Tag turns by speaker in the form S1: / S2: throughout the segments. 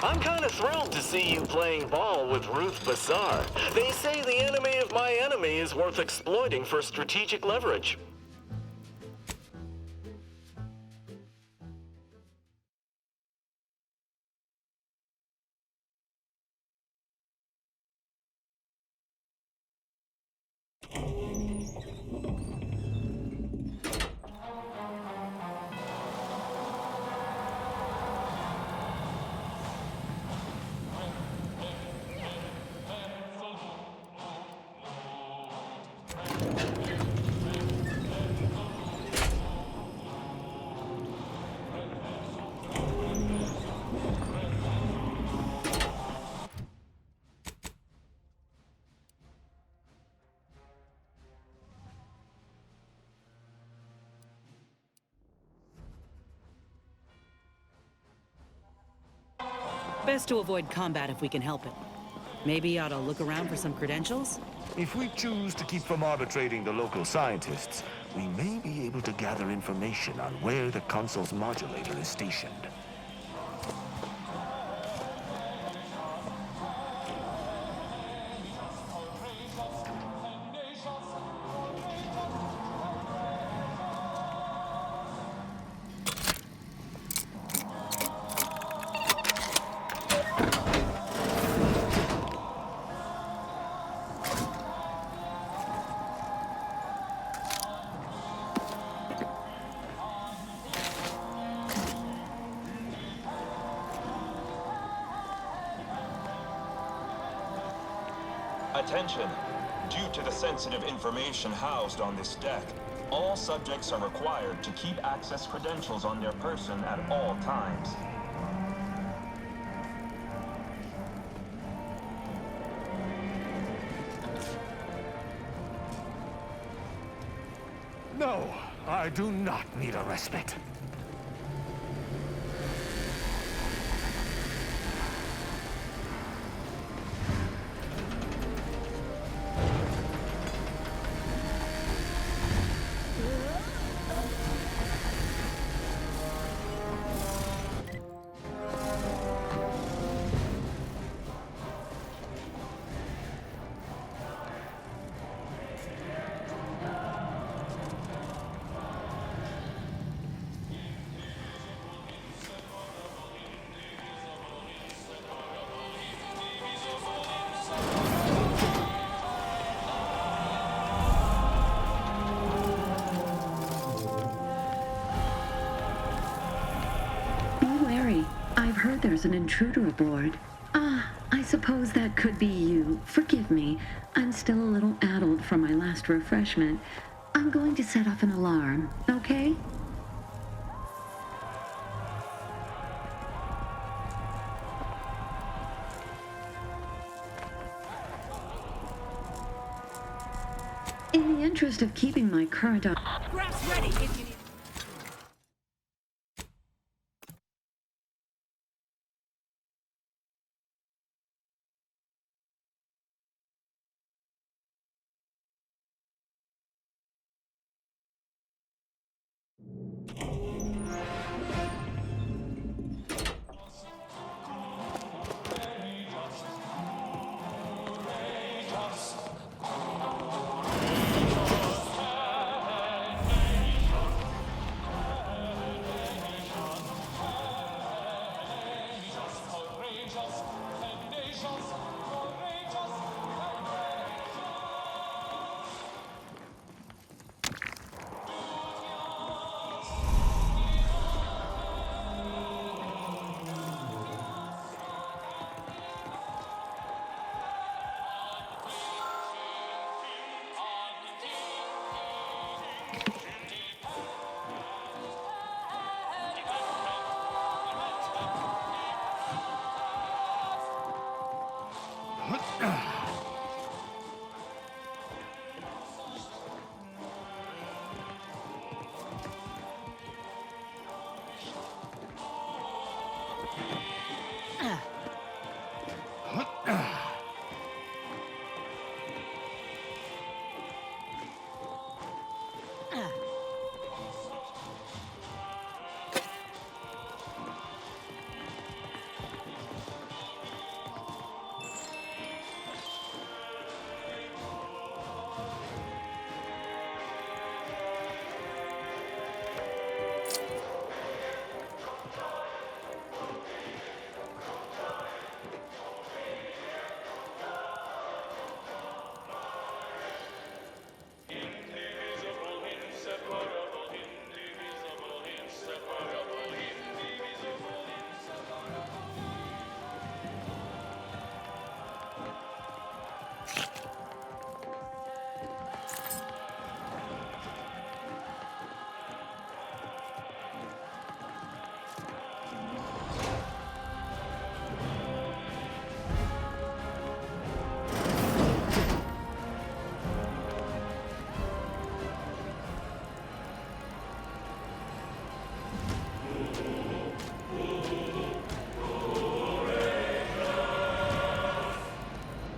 S1: I'm kinda thrilled to see you playing ball with Ruth Bassar. They say the enemy of my enemy is worth exploiting for strategic leverage.
S2: Best to avoid combat if we can help it. Maybe you ought to look around for some credentials?
S3: If we choose to keep from arbitrating the local scientists, we may be able to gather information on where the console's modulator is stationed.
S4: Attention! Due to the sensitive information housed on this deck, all subjects are required to keep access credentials on their person at all times.
S3: No, I do not need a respite.
S5: I've heard there's an intruder aboard. I suppose that could be you. Forgive me. I'm still a little addled from my last refreshment. I'm going to set off an alarm, okay? In the interest of keeping my current...
S2: Grass ready if you need...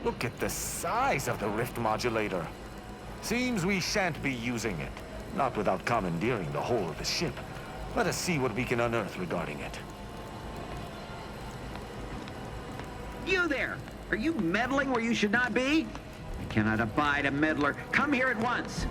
S3: Look at the size of the rift modulator. Seems we shan't be using it. Not without commandeering the whole of the ship. Let us see what we can unearth regarding it.
S6: You there! Are you meddling where you should not be? I cannot abide a meddler. Come here at once!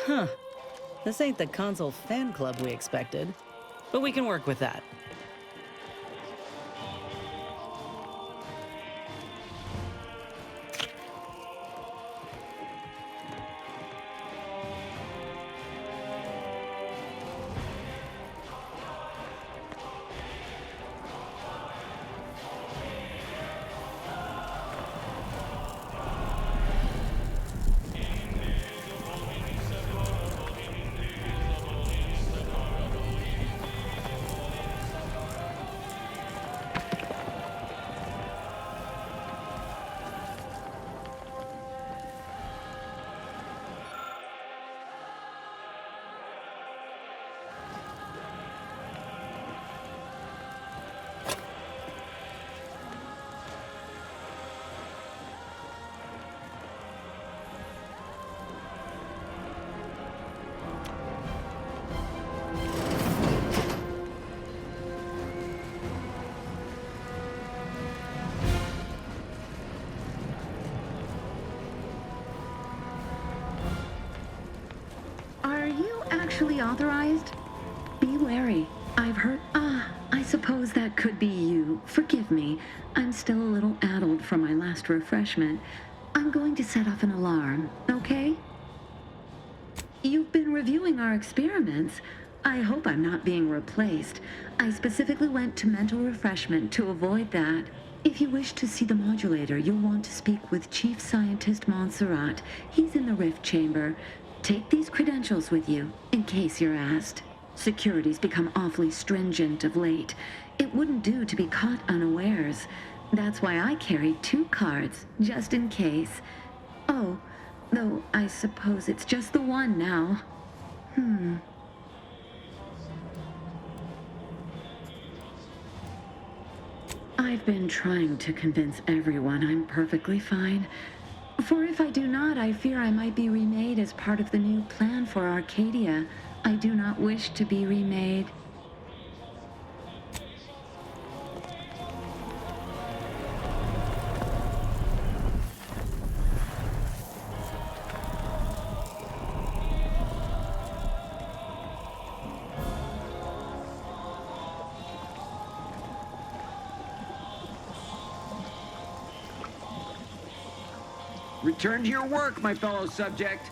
S2: Huh. This ain't the console fan club we expected. But we can work with that.
S5: Are you actually authorized? Be wary. I've heard... I suppose that could be you. Forgive me. I'm still a little addled from my last refreshment. I'm going to set off an alarm, okay? You've been reviewing our experiments. I hope I'm not being replaced. I specifically went to mental refreshment to avoid that. If you wish to see the modulator, you'll want to speak with Chief Scientist Montserrat. He's in the rift chamber. Take these credentials with you, in case you're asked. Security's become awfully stringent of late. It wouldn't do to be caught unawares. That's why I carried 2 cards, just in case. Oh, though I suppose it's just the one now. I've been trying to convince everyone I'm perfectly fine. For if I do not, I fear I might be remade as part of the new plan for Arcadia. I do not wish to be remade.
S6: Return to your work, my fellow subject.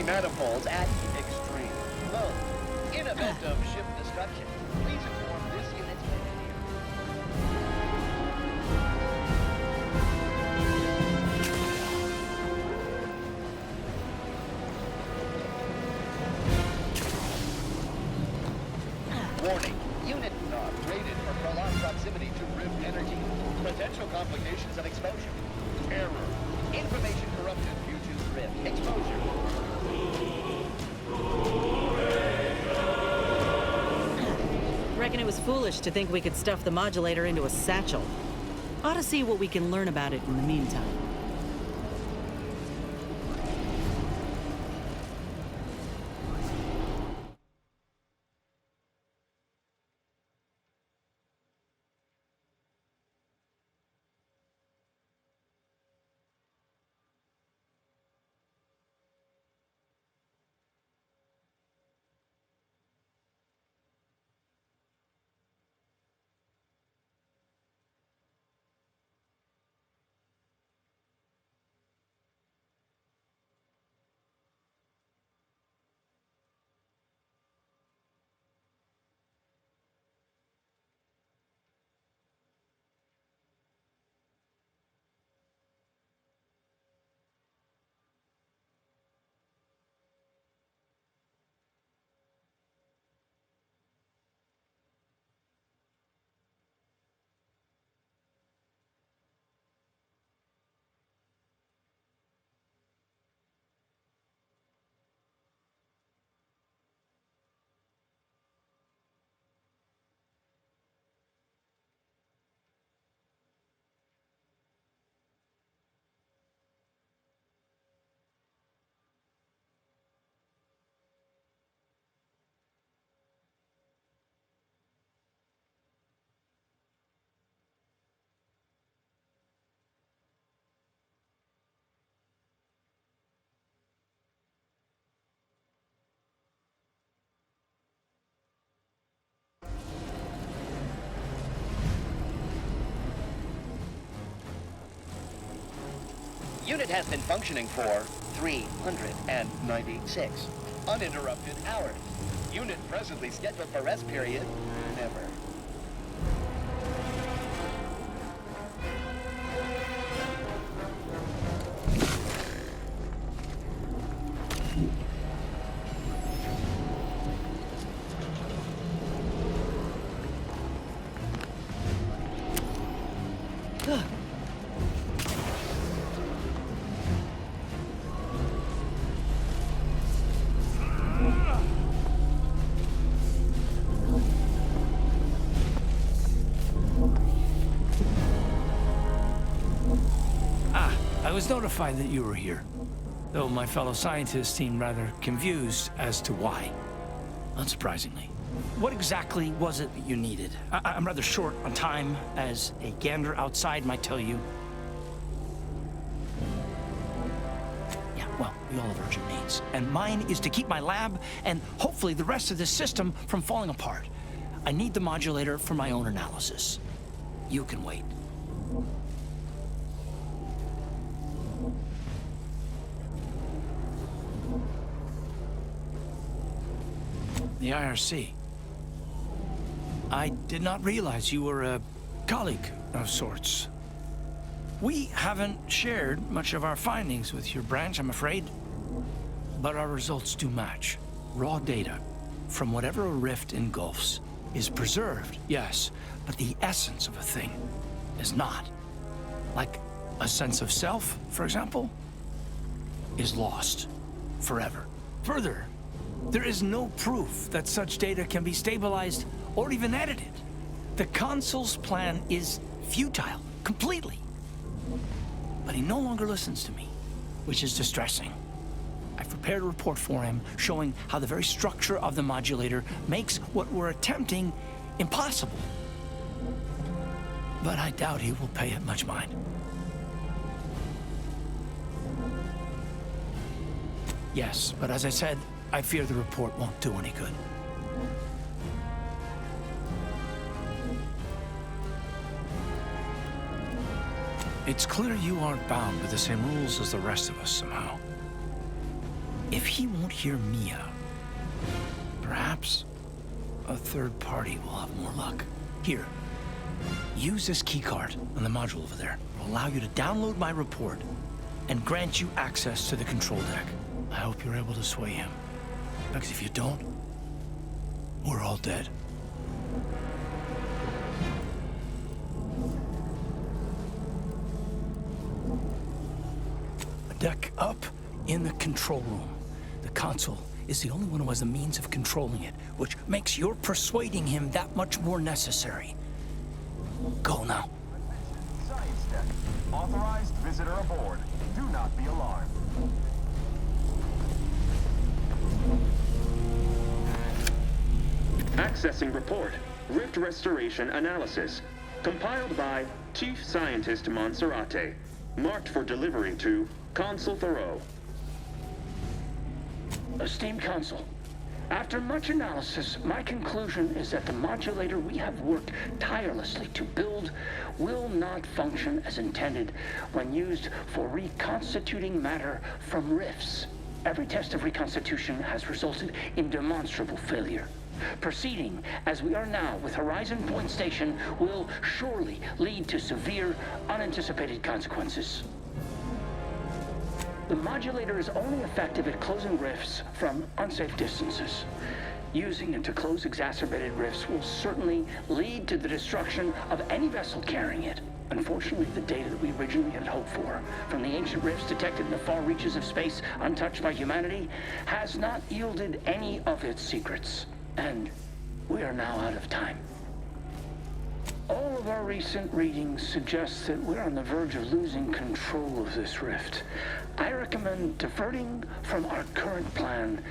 S7: manifolds at extreme low. In event of ship destruction, please inform this unit's engineer. Warning, unit not rated for prolonged proximity to rift energy. Potential complications of exposure. Error. Information corrupted due to rift exposure.
S2: Reckon it was foolish to think we could stuff the modulator into a satchel. Ought to see what we can learn about it in the meantime.
S7: Unit has been functioning for 396 uninterrupted hours. Unit presently scheduled for rest period, never.
S8: I was notified that you were here, though my fellow scientists seemed rather confused as to why. Unsurprisingly. What exactly was it that you needed? I'm rather short on time, as a gander outside might tell you. Yeah, well, we all have urgent needs. And mine is to keep my lab and hopefully the rest of this system from falling apart. I need the modulator for my own analysis. You can wait. The IRC. I did not realize you were a colleague of sorts. We haven't shared much of our findings with your branch, I'm afraid. But our results do match. Raw data from whatever a rift engulfs is preserved, yes, but the essence of a thing is not. Like a sense of self, for example, is lost forever. Further, there is no proof that such data can be stabilized or even edited. The Consul's plan is futile, completely. But he no longer listens to me, which is distressing. I've prepared a report for him showing how the very structure of the modulator makes what we're attempting impossible. But I doubt he will pay it much mind. Yes, but as I said, I fear the report won't do any good. It's clear you aren't bound by the same rules as the rest of us somehow. If he won't hear me out, perhaps a third party will have more luck. Here, use this keycard on the module over there. It'll allow you to download my report and grant you access to the control deck. I hope you're able to sway him. Because if you don't, we're all dead. A deck up in the control room. The console is the only one who has the means of controlling it, which makes your persuading him that much more necessary. Go now.
S4: Science deck. Authorized visitor aboard. Do not be alarmed. Accessing report. Rift restoration analysis. Compiled by Chief Scientist Monserrate. Marked for delivery to Consul Thoreau.
S9: Esteemed Consul, after much analysis, my conclusion is that the modulator we have worked tirelessly to build will not function as intended when used for reconstituting matter from rifts. Every test of reconstitution has resulted in demonstrable failure. Proceeding as we are now with Horizon Point Station will surely lead to severe, unanticipated consequences. The modulator is only effective at closing rifts from unsafe distances. Using it to close exacerbated rifts will certainly lead to the destruction of any vessel carrying it. Unfortunately, the data that we originally had hoped for from the ancient rifts detected in the far reaches of space untouched by humanity has not yielded any of its secrets. And we are now out of time. All of our recent readings suggest that we're on the verge of losing control of this rift. I recommend diverting from our current plan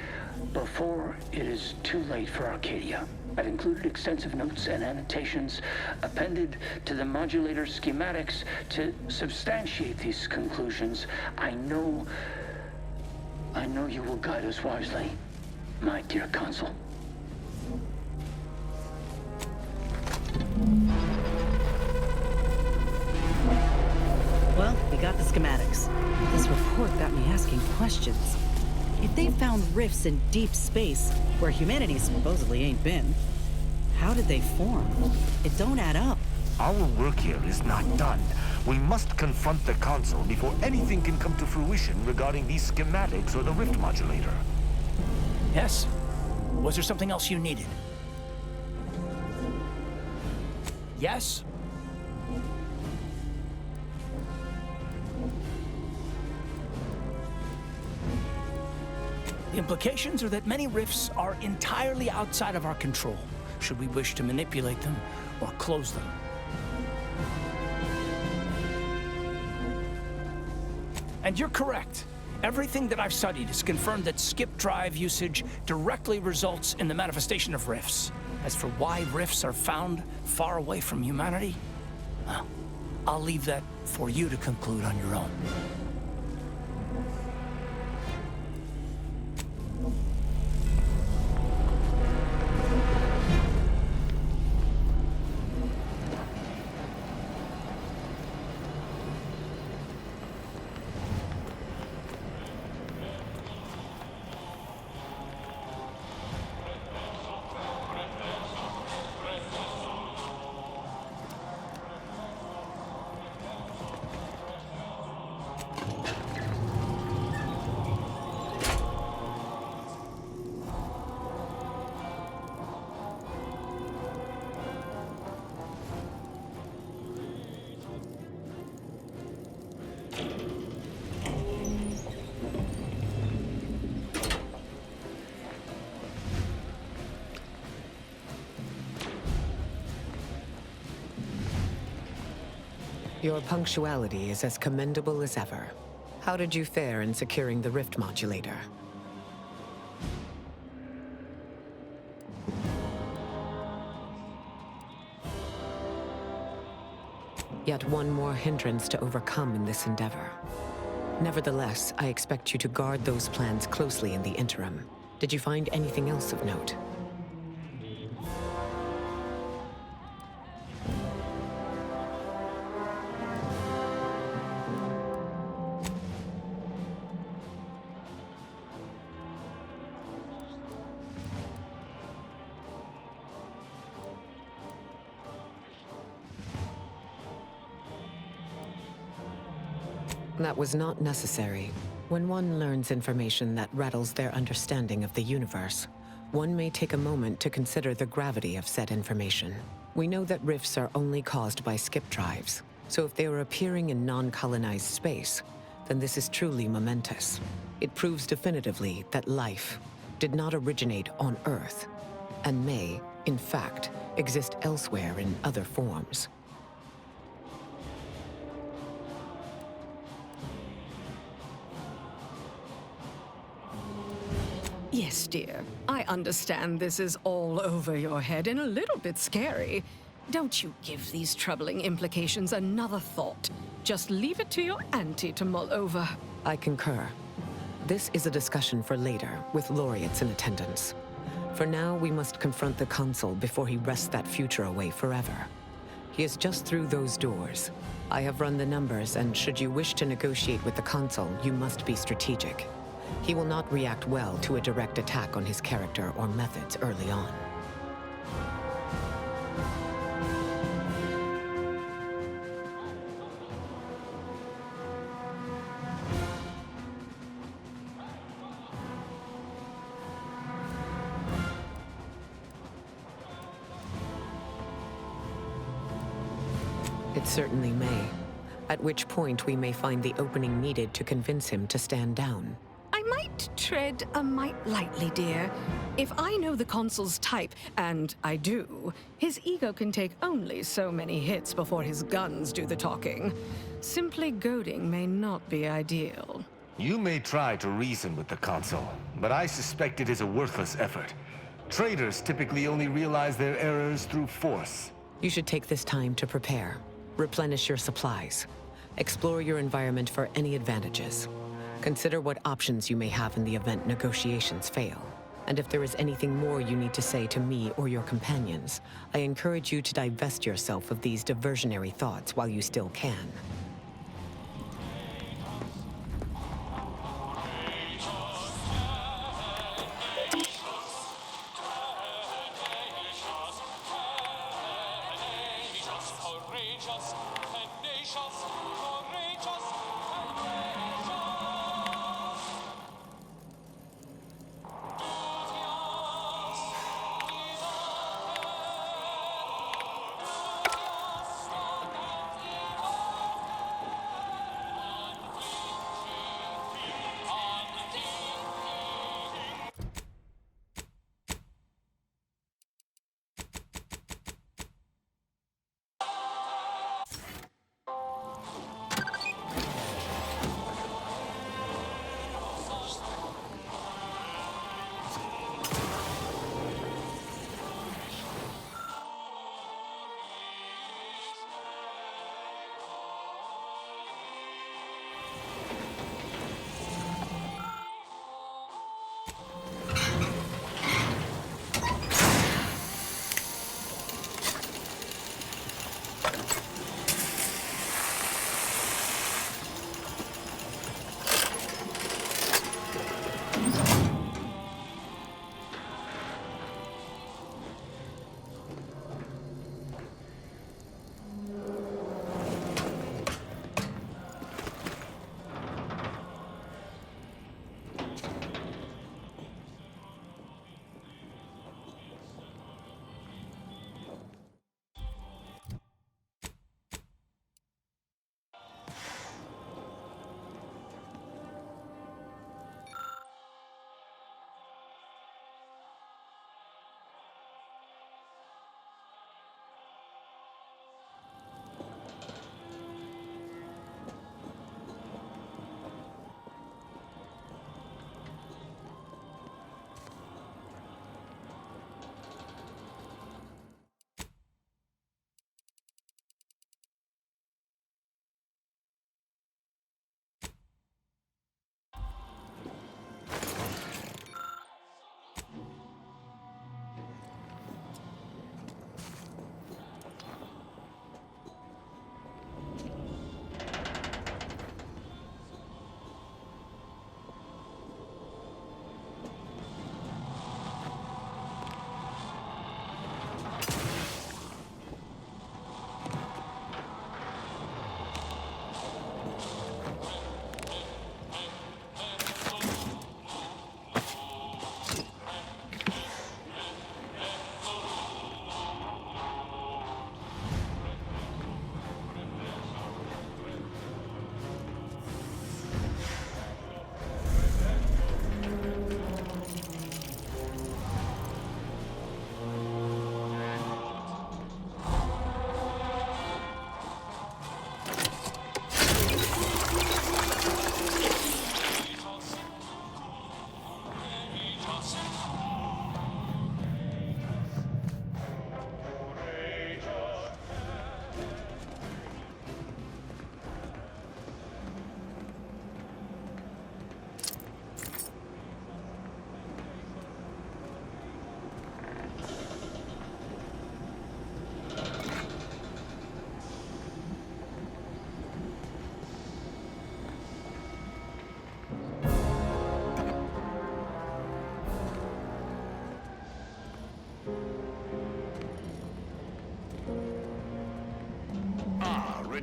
S9: before it is too late for Arcadia. I've included extensive notes and annotations appended to the modulator schematics to substantiate these conclusions. I know you will guide us wisely, my dear Consul.
S2: Well, we got the schematics. This report got me asking questions. If they found rifts in deep space, where humanity supposedly ain't been, how did they form? It don't add up.
S3: Our work here is not done. We must confront the console before anything can come to fruition regarding these schematics or the rift modulator.
S8: Yes? Was there something else you needed? Yes? The implications are that many rifts are entirely outside of our control, should we wish to manipulate them or close them. And you're correct. Everything that I've studied has confirmed that skip drive usage directly results in the manifestation of rifts. As for why rifts are found far away from humanity, well, I'll leave that for you to conclude on your own.
S10: Your punctuality is as commendable as ever. How did you fare in securing the rift modulator? Yet one more hindrance to overcome in this endeavor. Nevertheless, I expect you to guard those plans closely in the interim. Did you find anything else of note? That was not necessary. When one learns information that rattles their understanding of the universe, one may take a moment to consider the gravity of said information. We know that rifts are only caused by skip drives, so if they are appearing in non-colonized space, then this is truly momentous. It proves definitively that life did not originate on Earth, and may, in fact, exist elsewhere in other forms.
S11: Yes, dear. I understand this is all over your head and a little bit scary. Don't you give these troubling implications another thought. Just leave it to your auntie to mull over.
S10: I concur. This is a discussion for later, with laureates in attendance. For now, we must confront the consul before he wrests that future away forever. He is just through those doors. I have run the numbers, and should you wish to negotiate with the consul, you must be strategic. He will not react well to a direct attack on his character or methods early on. It certainly may. At which point we may find the opening needed to convince him to stand down.
S11: I might tread a mite lightly, dear. If I know the consul's type, and I do, his ego can take only so many hits before his guns do the talking. Simply goading may not be ideal.
S3: You may try to reason with the consul, but I suspect it is a worthless effort. Traitors typically only realize their errors through force.
S10: You should take this time to prepare. Replenish your supplies. Explore your environment for any advantages. Consider what options you may have in the event negotiations fail. And if there is anything more you need to say to me or your companions, I encourage you to divest yourself of these diversionary thoughts while you still can.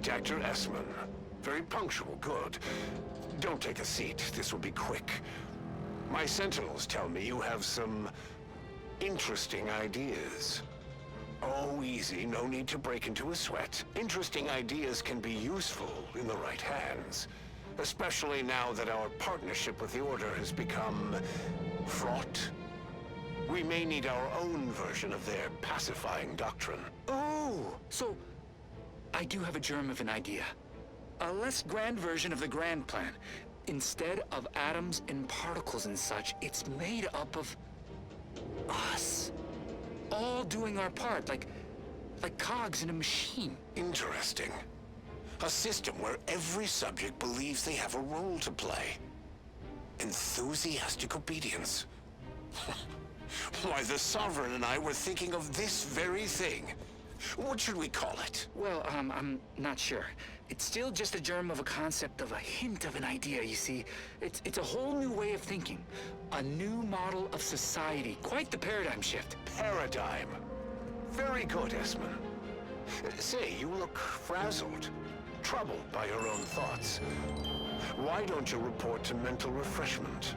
S12: Private Actor Esmond. Very punctual, good. Don't take a seat, this will be quick. My sentinels tell me you have some interesting ideas. Oh, easy, no need to break into a sweat. Interesting ideas can be useful in the right hands. Especially now that our partnership with the Order has become fraught. We may need our own version of their pacifying doctrine.
S13: Oh, so I do have a germ of an idea. A less grand version of the grand plan. Instead of atoms and particles and such, it's made up of us. All doing our part, like cogs in a machine.
S12: Interesting. A system where every subject believes they have a role to play. Enthusiastic obedience. Why, the Sovereign and I were thinking of this very thing. What should we call it?
S13: Well, I'm not sure. It's still just a germ of a concept, of a hint of an idea, you see. It's a whole new way of thinking. A new model of society. Quite the paradigm shift.
S12: Paradigm. Very good, Esmond. Say, you look frazzled. Troubled by your own thoughts. Why don't you report to mental refreshment?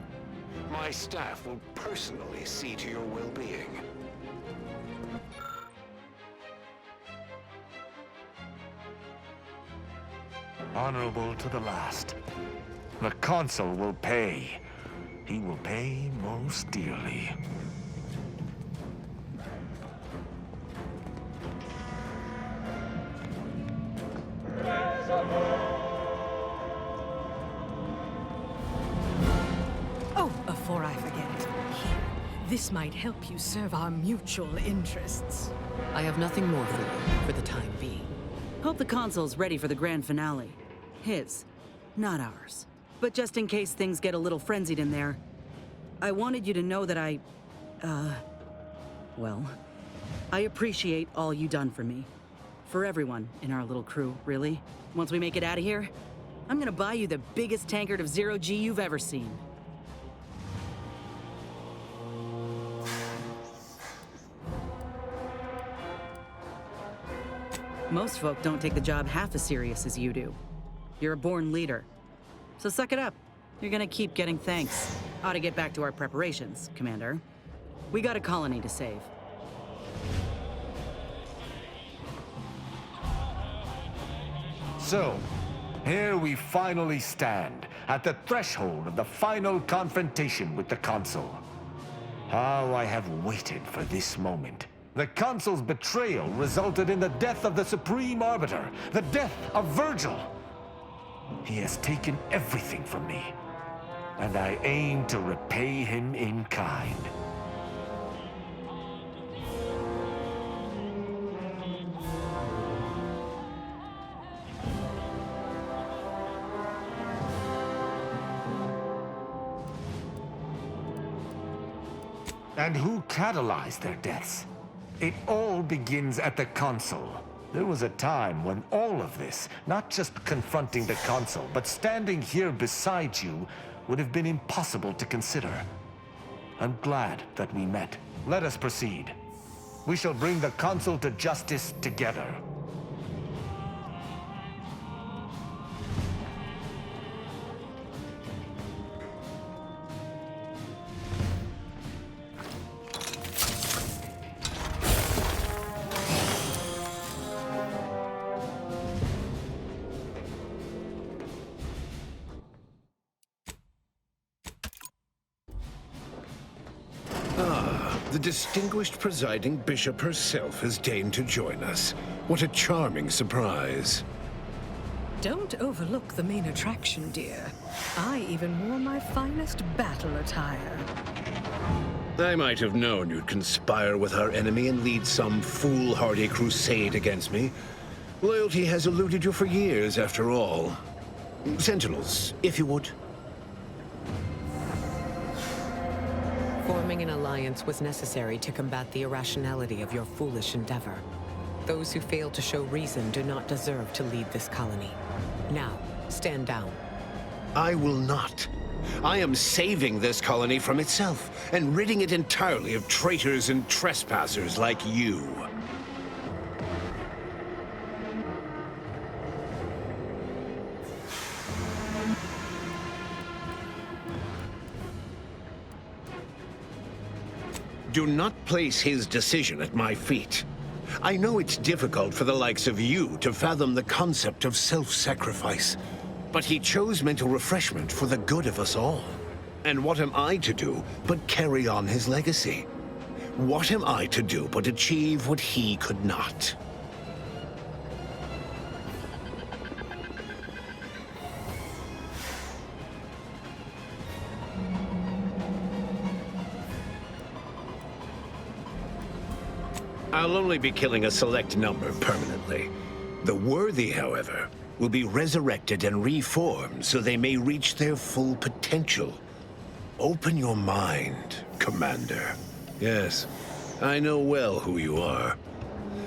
S12: My staff will personally see to your well-being.
S3: Honorable to the last. The Consul will pay. He will pay most dearly.
S11: Oh, before I forget, here. This might help you serve our mutual interests.
S2: I have nothing more for you, for the time being. Hope the Consul's ready for the grand finale. His, not ours. But just in case things get a little frenzied in there, I wanted you to know that I appreciate all you done for me. For everyone in our little crew, really. Once we make it out of here, I'm gonna buy you the biggest tankard of zero-G you've ever seen. Most folk don't take the job half as serious as you do. You're a born leader. So suck it up. You're gonna keep getting thanks. Ought to get back to our preparations, Commander. We got a colony to save.
S3: So, here we finally stand, at the threshold of the final confrontation with the Consul. How I have waited for this moment. The Consul's betrayal resulted in the death of the Supreme Arbiter, the death of Virgil. He has taken everything from me, and I aim to repay him in kind. And who catalyzed their deaths? It all begins at the Consul. There was a time when all of this, not just confronting the Consul, but standing here beside you, would have been impossible to consider. I'm glad that we met. Let us proceed. We shall bring the Consul to justice together.
S14: The distinguished presiding bishop herself has deigned to join us. What a charming surprise.
S11: Don't overlook the main attraction, dear. I even wore my finest battle attire.
S14: I might have known you'd conspire with our enemy and lead some foolhardy crusade against me. Loyalty has eluded you for years, after all. Sentinels, if you would.
S10: Forming an alliance was necessary to combat the irrationality of your foolish endeavor. Those who fail to show reason do not deserve to lead this colony. Now, stand down.
S14: I will not. I am saving this colony from itself, and ridding it entirely of traitors and trespassers like you. Do not place his decision at my feet. I know it's difficult for the likes of you to fathom the concept of self-sacrifice, but he chose mental refreshment for the good of us all. And what am I to do but carry on his legacy? What am I to do but achieve what he could not? I'll only be killing a select number permanently. The worthy, however, will be resurrected and reformed so they may reach their full potential. Open your mind, Commander. Yes, I know well who you are.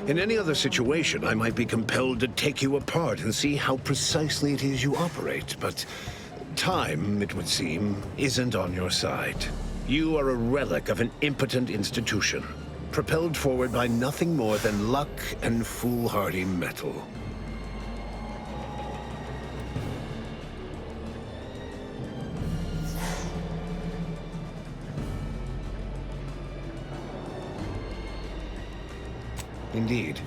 S14: In any other situation, I might be compelled to take you apart and see how precisely it is you operate, but time, it would seem, isn't on your side. You are a relic of an impotent institution, propelled forward by nothing more than luck and foolhardy metal. Indeed.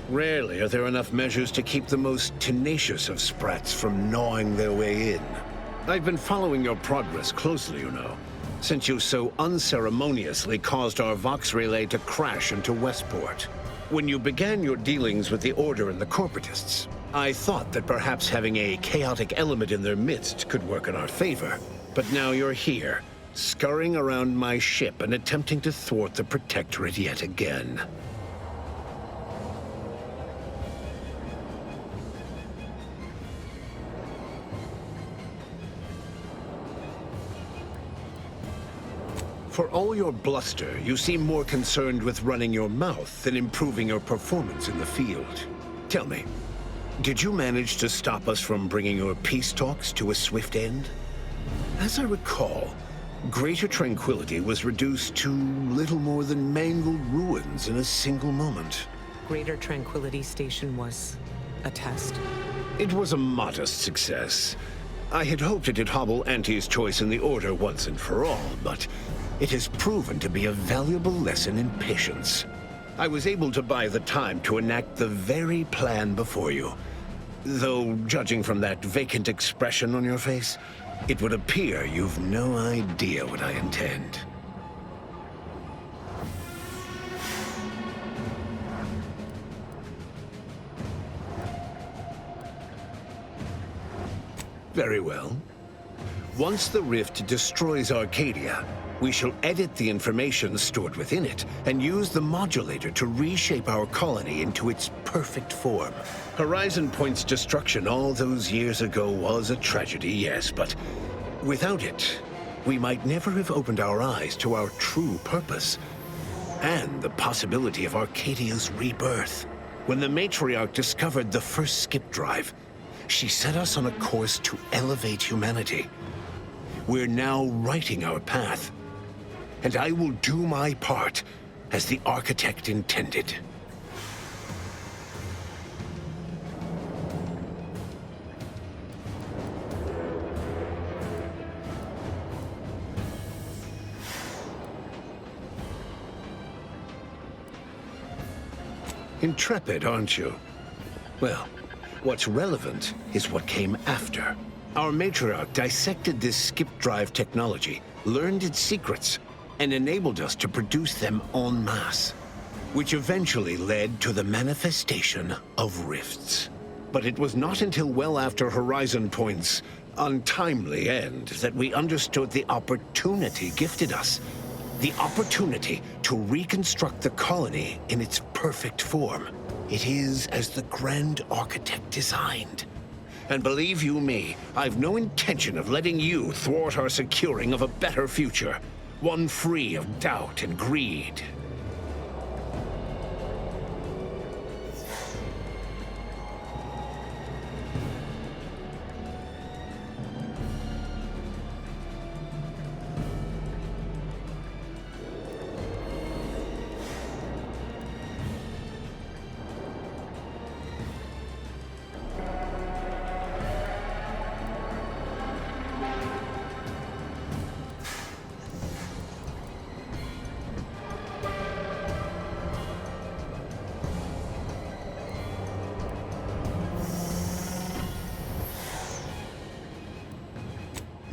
S14: Rarely are there enough measures to keep the most tenacious of sprats from gnawing their way in. I've been following your progress closely, you know, since you so unceremoniously caused our Vox relay to crash into Westport. When you began your dealings with the Order and the Corporatists, I thought that perhaps having a chaotic element in their midst could work in our favor. But now you're here, scurrying around my ship and attempting to thwart the Protectorate yet again. For all your bluster, you seem more concerned with running your mouth than improving your performance in the field. Tell me, did you manage to stop us from bringing your peace talks to a swift end? As I recall, Greater Tranquility was reduced to little more than mangled ruins in a single moment.
S10: Greater Tranquility Station was a test?
S14: It was a modest success. I had hoped it'd hobble Auntie's choice in the Order once and for all, but it has proven to be a valuable lesson in patience. I was able to buy the time to enact the very plan before you. Though, judging from that vacant expression on your face, it would appear you've no idea what I intend. Very well. Once the rift destroys Arcadia, we shall edit the information stored within it and use the modulator to reshape our colony into its perfect form. Horizon Point's destruction all those years ago was a tragedy, yes, but without it, we might never have opened our eyes to our true purpose and the possibility of Arcadia's rebirth. When the matriarch discovered the first skip drive, she set us on a course to elevate humanity. We're now writing our path, and I will do my part as the architect intended. Intrepid, aren't you? Well, what's relevant is what came after. Our matriarch dissected this skip drive technology, learned its secrets, and enabled us to produce them en masse, which eventually led to the manifestation of rifts. But it was not until well after Horizon Point's untimely end that we understood the opportunity gifted us. The opportunity to reconstruct the colony in its perfect form. It is as the Grand Architect designed. And believe you me, I've no intention of letting you thwart our securing of a better future. One free of doubt and greed.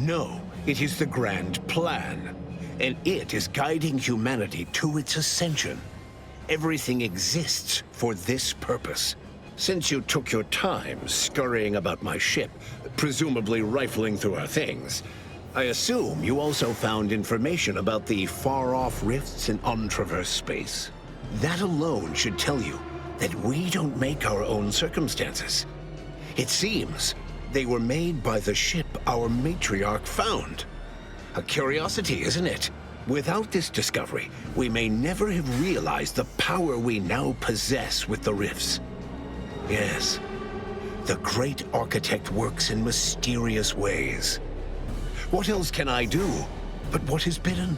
S14: No, it is the Grand Plan. And it is guiding humanity to its ascension. Everything exists for this purpose. Since you took your time scurrying about my ship, presumably rifling through our things, I assume you also found information about the far-off rifts in untraversed space. That alone should tell you that we don't make our own circumstances. It seems they were made by the ship our matriarch found. A curiosity, isn't it? Without this discovery, we may never have realized the power we now possess with the rifts. Yes, the great architect works in mysterious ways. What else can I do but what is bidden?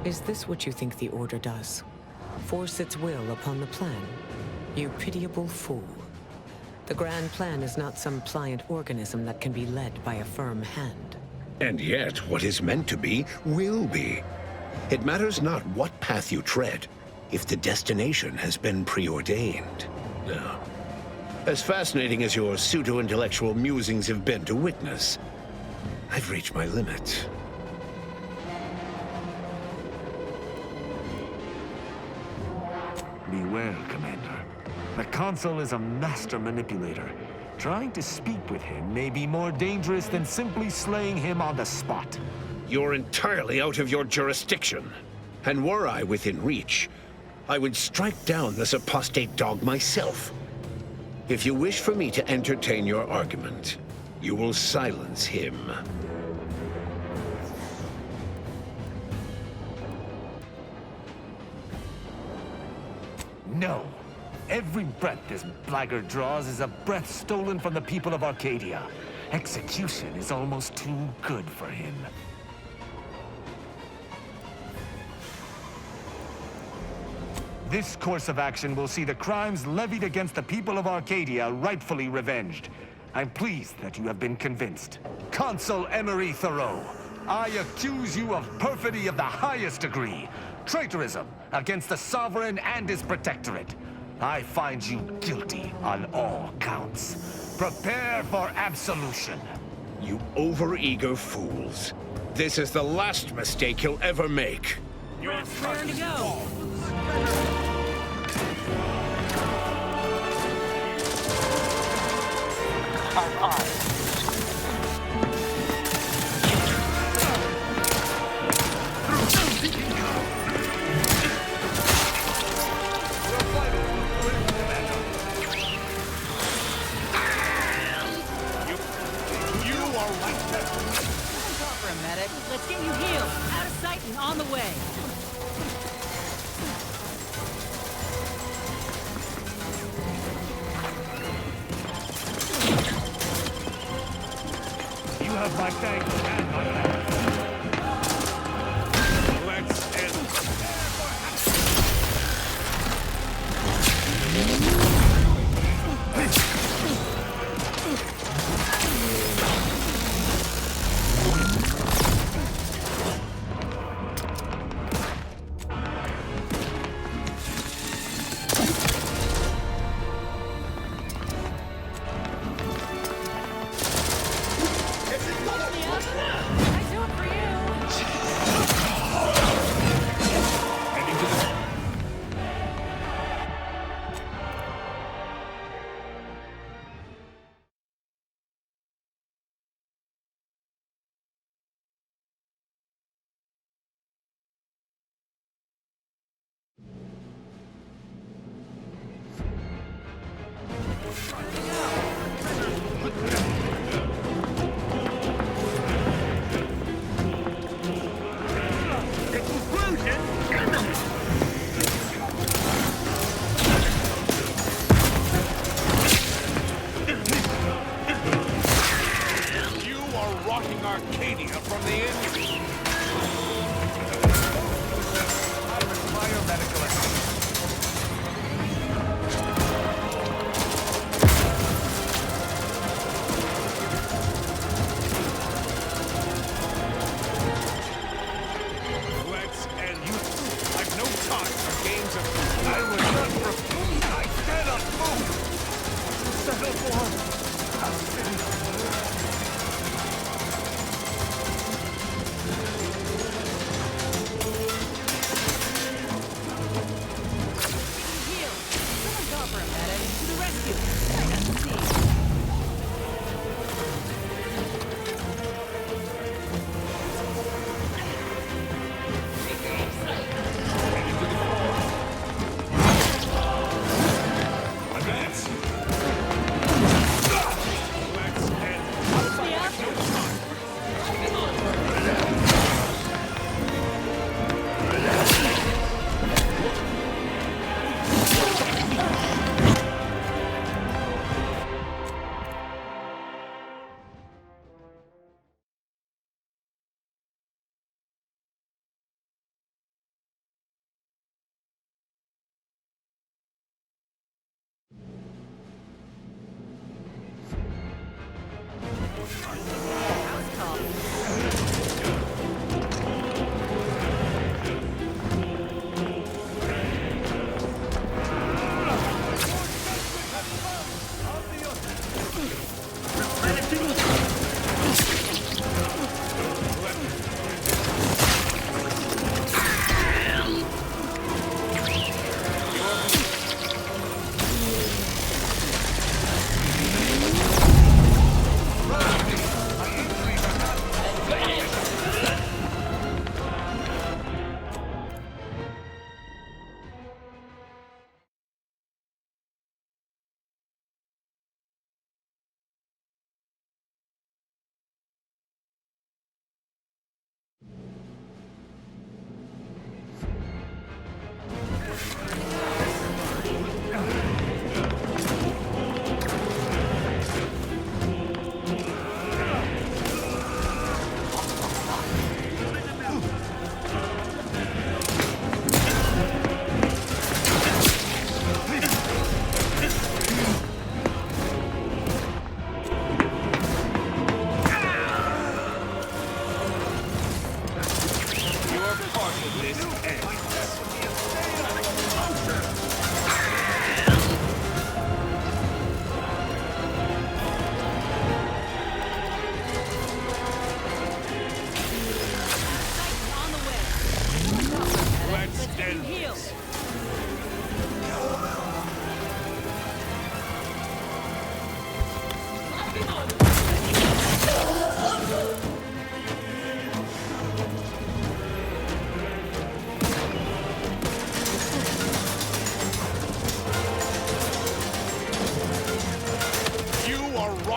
S10: Is this what you think the Order does? Force its will upon the plan? You pitiable fool. The Grand Plan is not some pliant organism that can be led by a firm hand.
S14: And yet, what is meant to be, will be. It matters not what path you tread, if the destination has been preordained. Now, as fascinating as your pseudo-intellectual musings have been to witness, I've reached my limit.
S3: Beware, Commander. The Consul is a master manipulator. Trying to speak with him may be more dangerous than simply slaying him on the spot.
S14: You're entirely out of your jurisdiction. And were I within reach, I would strike down this apostate dog myself. If you wish for me to entertain your argument, you will silence him.
S3: No. Every breath this blackguard draws is a breath stolen from the people of Arcadia. Execution is almost too good for him. This course of action will see the crimes levied against the people of Arcadia rightfully revenged. I'm pleased that you have been convinced. Consul Emery Thoreau, I accuse you of perfidy of the highest degree. Traitorism against the Sovereign and his Protectorate. I find you guilty on all counts. Prepare for absolution.
S14: You overeager fools. This is the last mistake you'll ever make.
S2: You're raring to go.
S15: Let's get you healed. Out of sight and on the way.
S3: You have my thanks and my thanks. Let's end.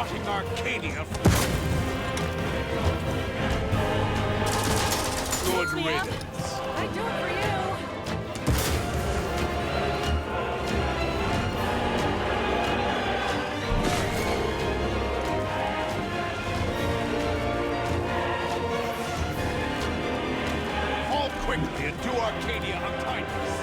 S12: rotting Arcadia. Good riddance.
S15: I do it for you.
S12: Fall quickly and do Arcadia a kindness.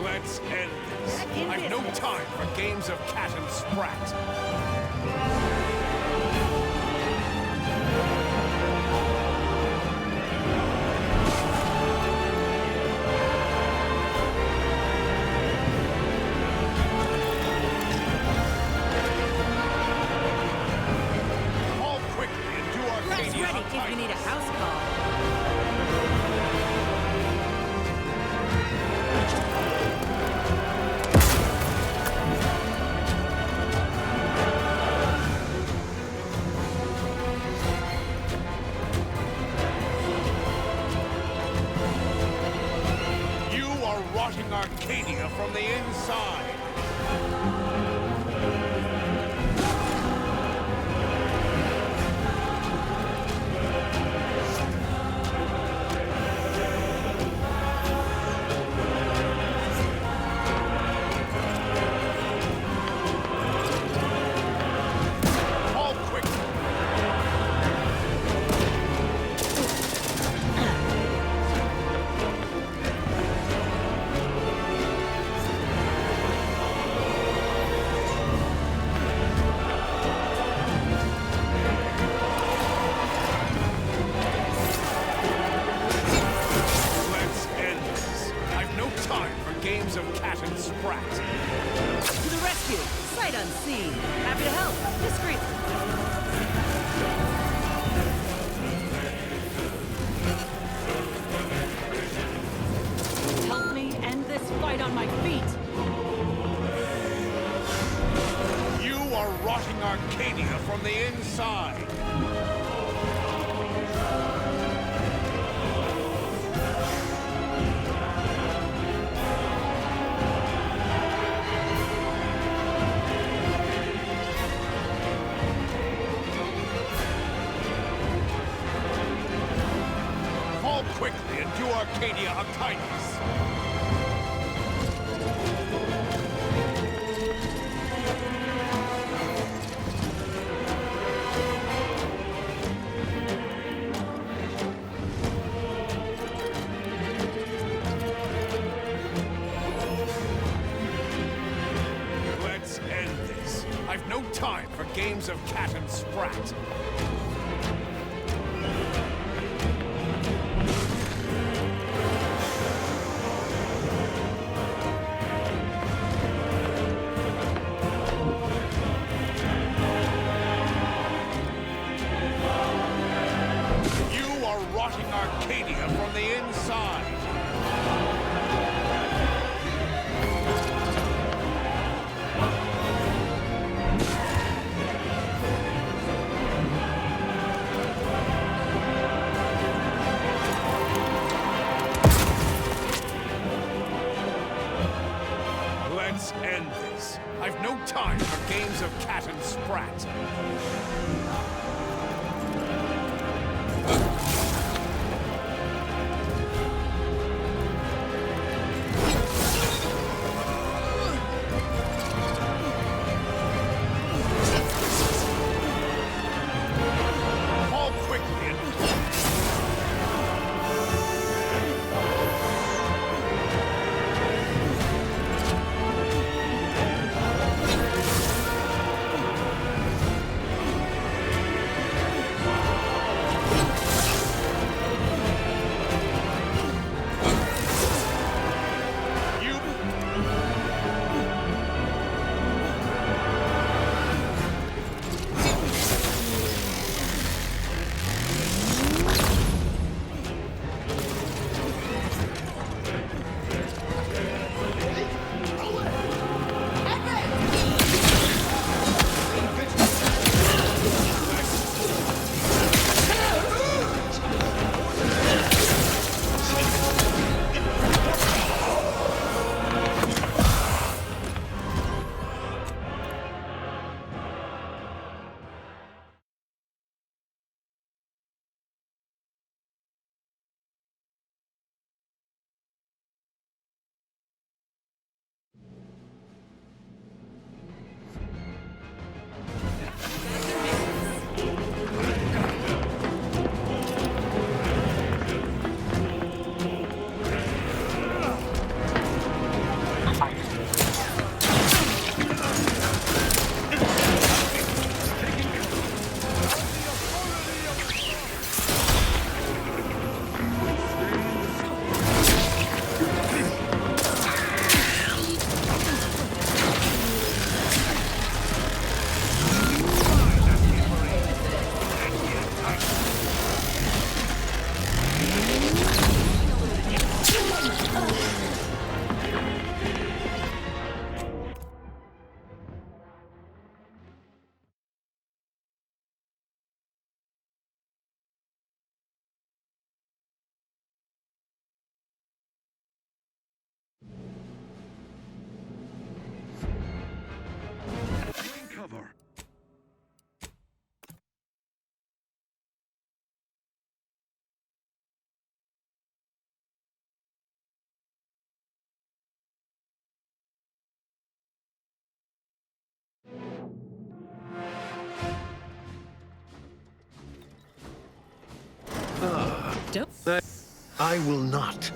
S12: Let's end this. I've no time for games of cat and sprat. Fall quickly and do
S15: Press
S12: Arcadia
S15: ready
S12: a
S15: if you need a
S12: kindness.
S15: house call.
S12: You are rotting Arcadia from the inside. Fall quickly. Let's end this. I've no time for games of cat and sprat.
S15: To the rescue. Sight unseen. Happy to help. Discreetly. Help me end this fight on my feet.
S12: You are rotting Arcadia from the inside. Fall quickly and do Arcadia a kindness. Let's end this. I've no time for games of cat and sprat. You are rotting Arcadia from the inside. Let's end this. I've no time for games of cat and sprat. Fall quickly and cover.
S14: I will not.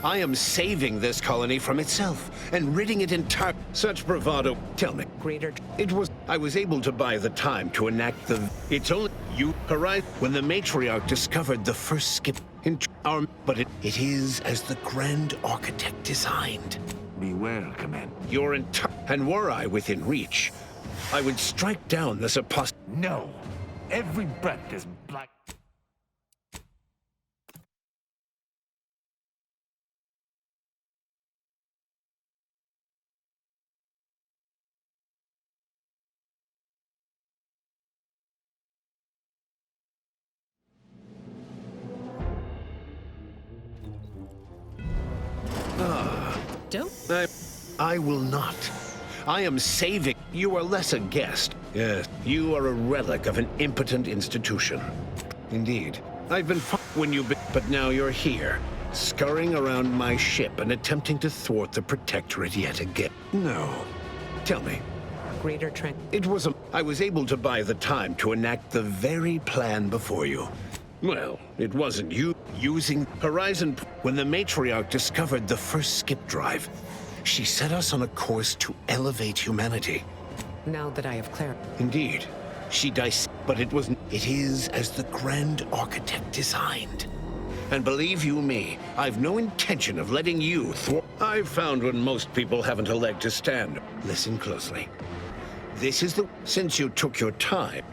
S14: I am saving this colony from itself and ridding it entire. Such bravado. Tell me,
S10: Greater.
S14: it was. I was able to buy the time to enact the. It's only you arrived when the matriarch discovered the first skip in our. But it is as the Grand Architect designed.
S3: Beware, Command.
S14: Your entire. And were I within reach, I would strike down this apostle.
S3: No. Every breath is black.
S2: Don't.
S14: I will not. I am saving. You are less a guest. Yes, you are a relic of an impotent institution. Indeed. I've been when you but now you're here, scurrying around my ship and attempting to thwart the Protectorate yet again. No. Tell me.
S10: Greater Trent.
S14: It was I was able to buy the time to enact the very plan before you. Well, it wasn't you using Horizon when the matriarch discovered the first skip drive. She set us on a course to elevate humanity.
S10: Now that I have clarified.
S14: Indeed. She but it is as the Grand Architect designed. And believe you me, I've no intention of letting you I've found when most people haven't a leg to stand. Listen closely. This is since you took your time,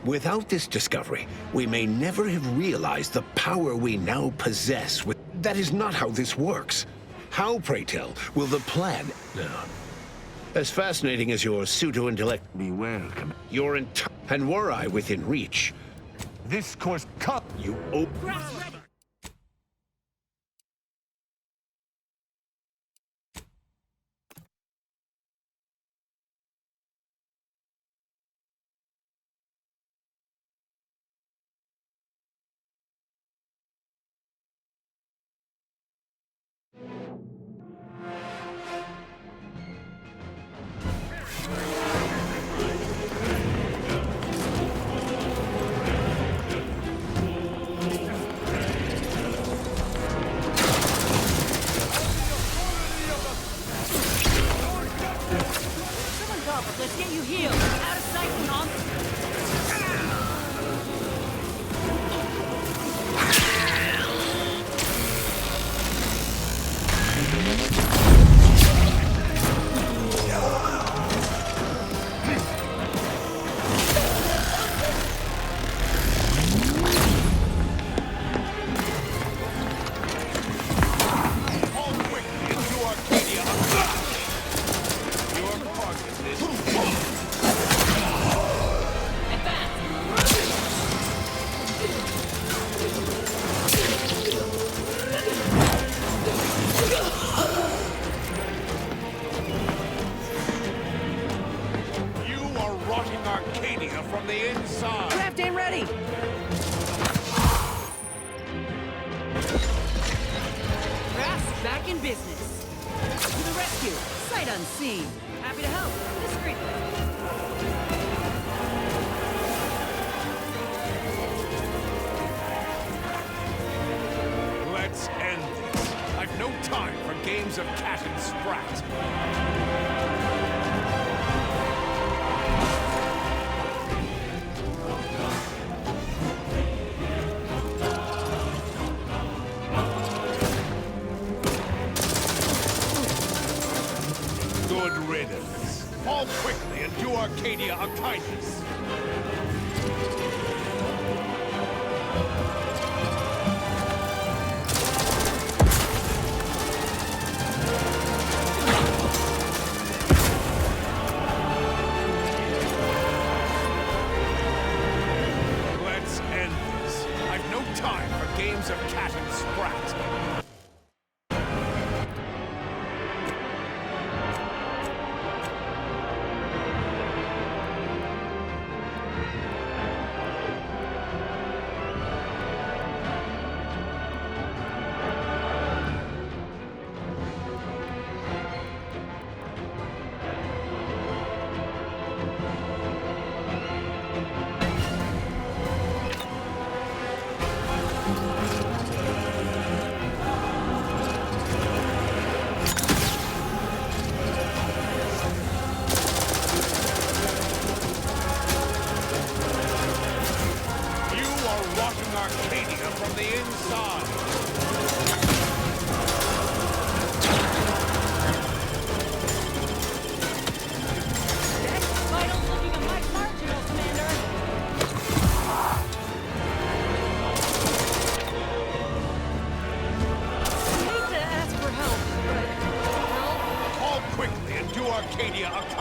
S14: without this discovery, we may never have realized the power we now possess that is not how this works. How, pray tell, will the plan... No. As fascinating as your pseudo-intellect...
S3: Beware,
S14: and were I within reach...
S3: This course cut
S14: you
S15: Let's get you healed. Out of sight, Tom.
S3: From the inside.
S15: Craft ain't ready. Craft's back in business. To the rescue. Sight unseen. Happy to help. Discreetly.
S3: Let's end this. I've no time for games of cat and sprat. Good riddance. Fall quickly and do Arcadia a kindness. Let's end this. I've no time for games of cat and sprat.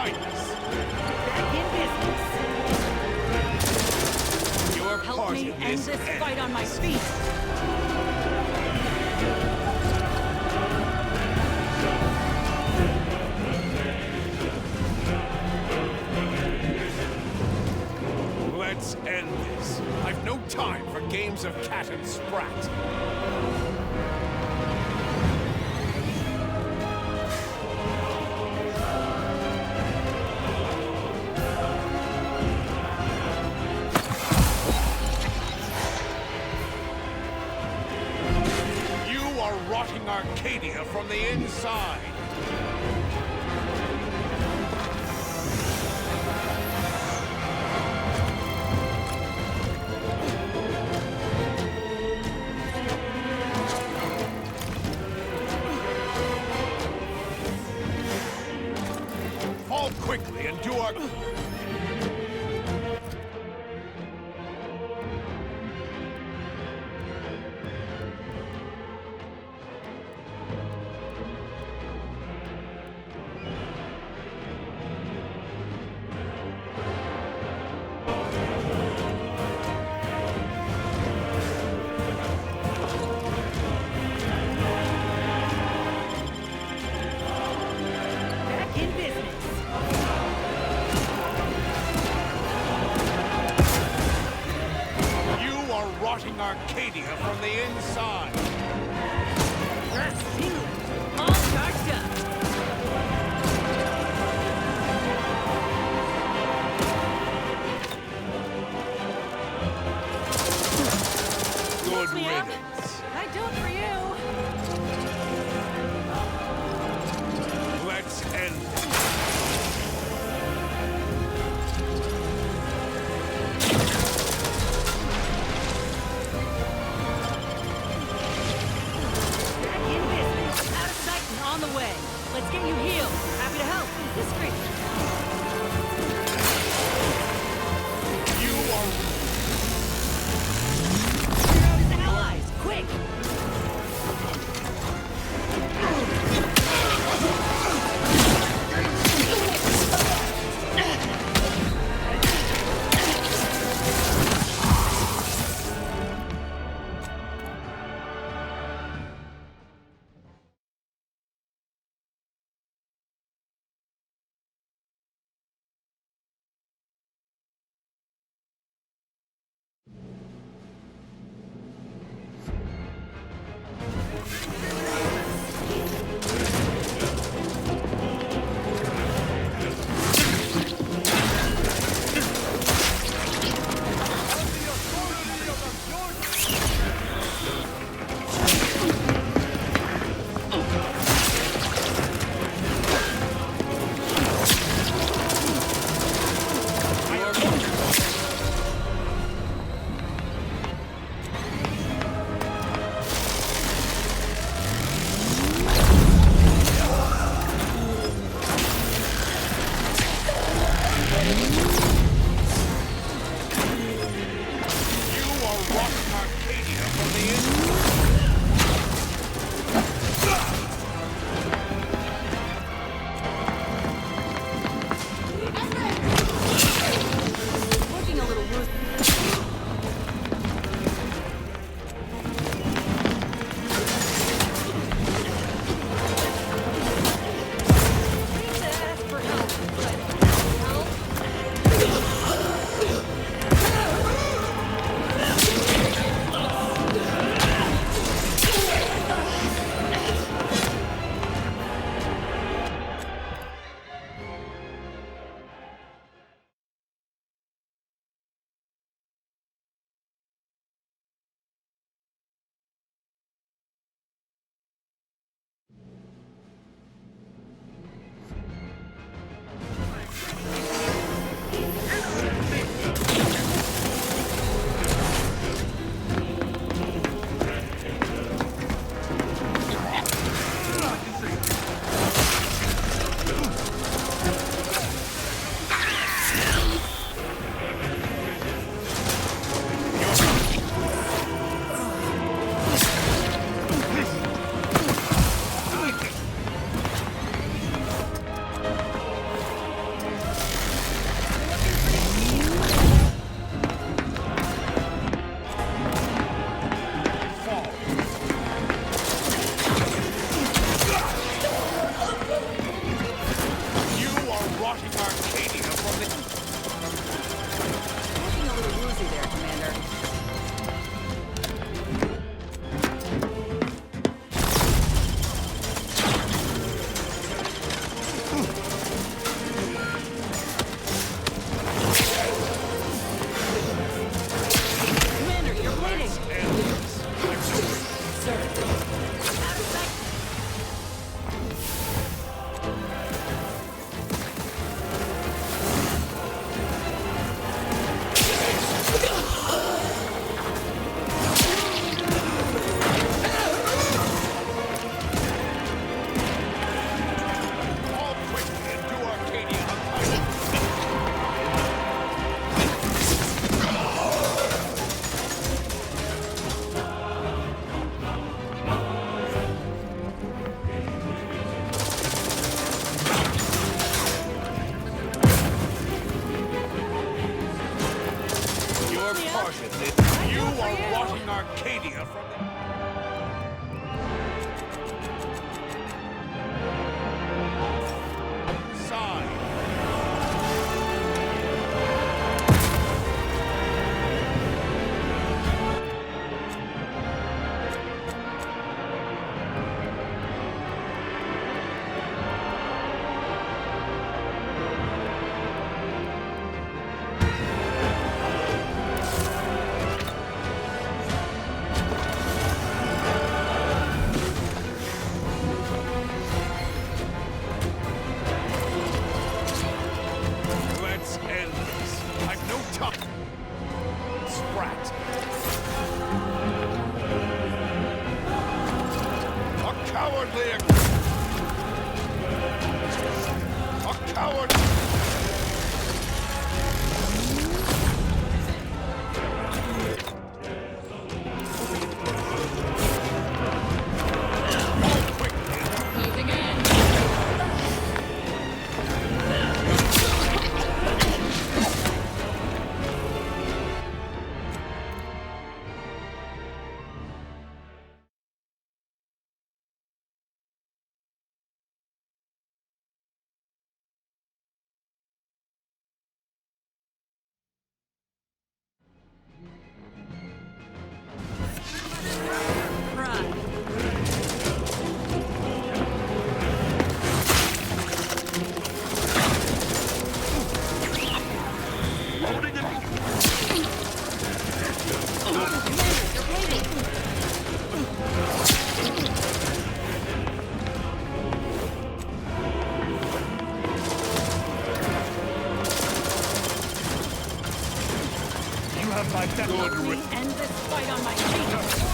S12: Highness.
S15: Back in business.
S12: Your
S15: Help
S12: part
S15: me
S12: in
S15: end
S12: this
S15: this fight on my feet.
S12: Let's end this. I've no time for games of cat and sprat. You are rotting Arcadia from the inside. Fall quickly and do our...
S15: Back in business.
S12: You are rotting Arcadia from the inside.
S15: That's England. All charged up.
S12: Good
S15: me up.
S12: riddance.
S15: I do it for you.
S12: Let's end this.
S15: Back in business. Out of sight and on the way. Let's get you healed. Happy to help. Discreet.
S12: coward!
S3: My good
S15: End this fight on my feet.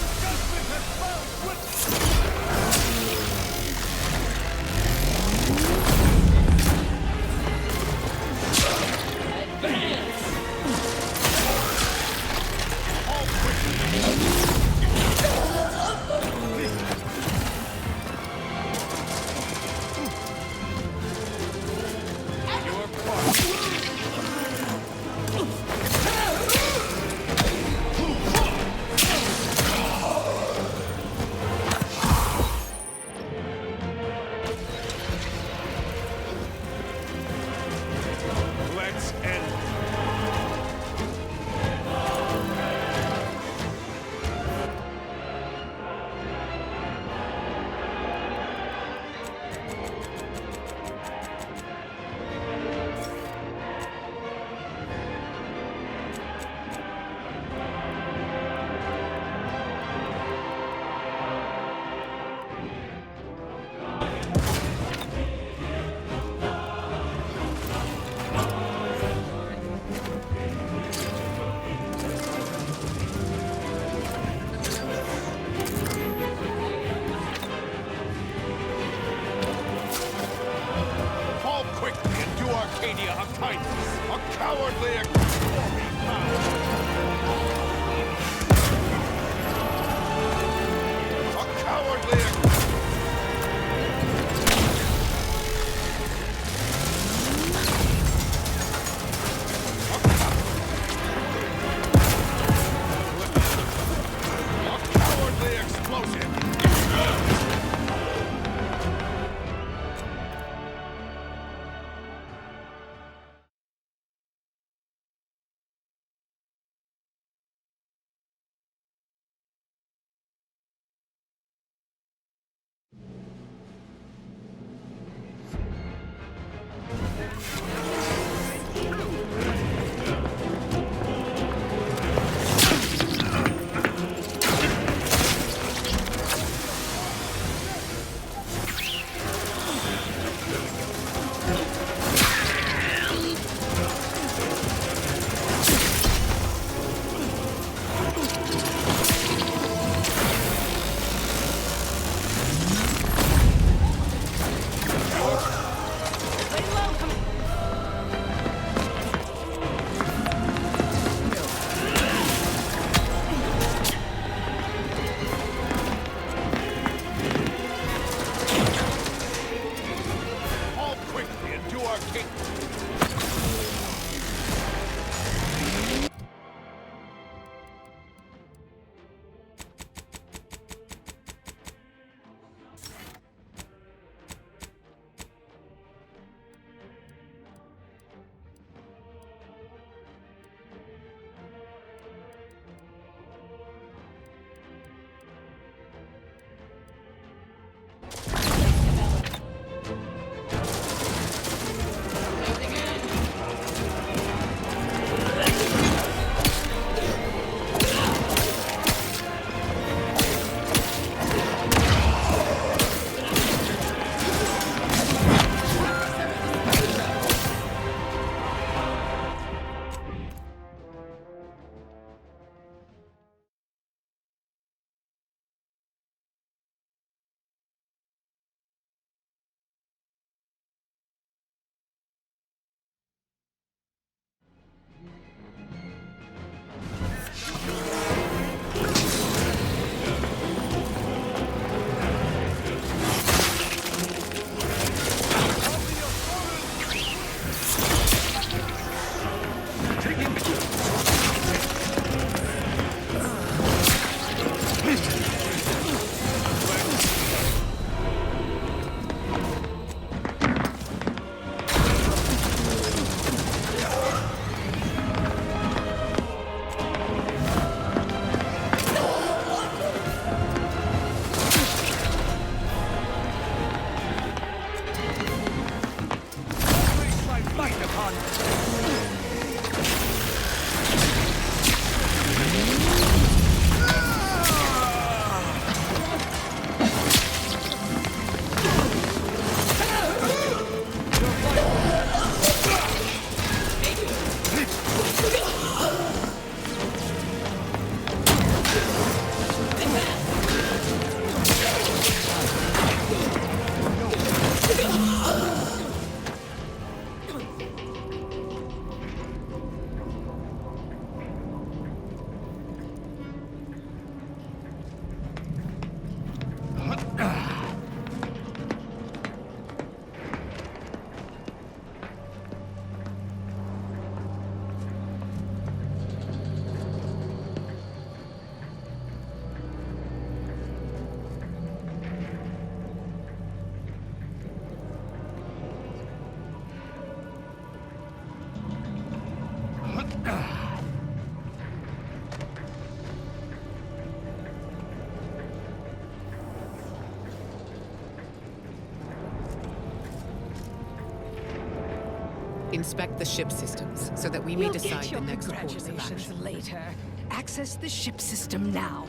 S10: Inspect the ship systems so that we may
S11: You'll
S10: decide
S11: get your
S10: the next course of
S11: congratulations
S10: action.
S11: later. Access the ship system now.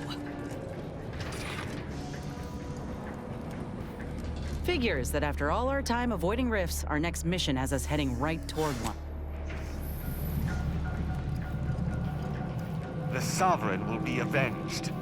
S2: Figures that after all our time avoiding rifts, our next mission has us heading right toward one.
S3: The Sovereign will be avenged.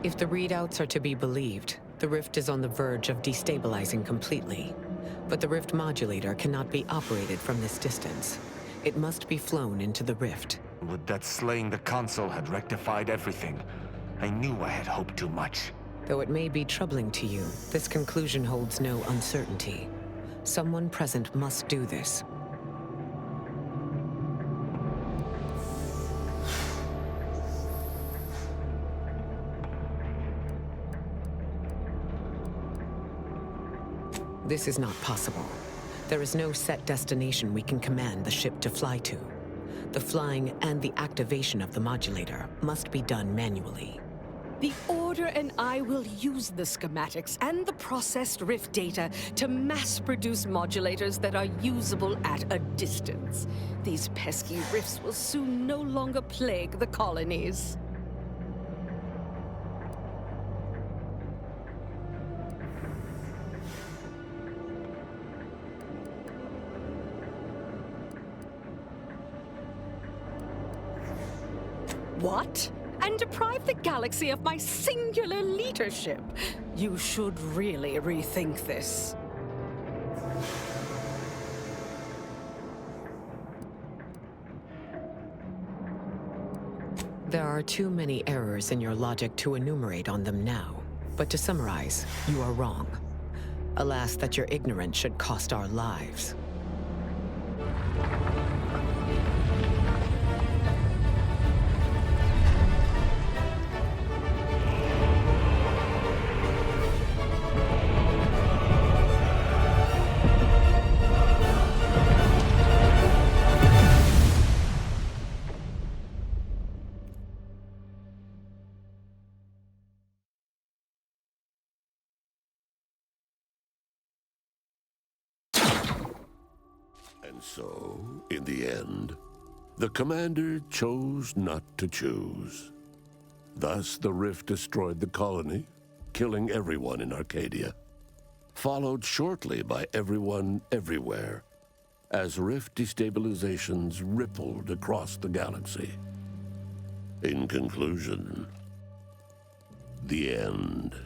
S10: If the readouts are to be believed, the rift is on the verge of destabilizing completely. But the rift modulator cannot be operated from this distance. It must be flown into the rift.
S3: Would that slaying the console had rectified everything? I knew I had hoped too much.
S10: Though it may be troubling to you, this conclusion holds no uncertainty. Someone present must do this. This is not possible. There is no set destination we can command the ship to fly to. The flying and the activation of the modulator must be done manually.
S11: The Order and I will use the schematics and the processed rift data to mass-produce modulators that are usable at a distance. These pesky rifts will soon no longer plague the colonies. What? And deprive the galaxy of my singular leadership? You should really rethink this.
S10: There are too many errors in your logic to enumerate on them now. But to summarize, you are wrong. Alas, that your ignorance should cost our lives.
S16: And so, in the end, the commander chose not to choose. Thus, the rift destroyed the colony, killing everyone in Arcadia, followed shortly by everyone everywhere, as rift destabilizations rippled across the galaxy. In conclusion, the end.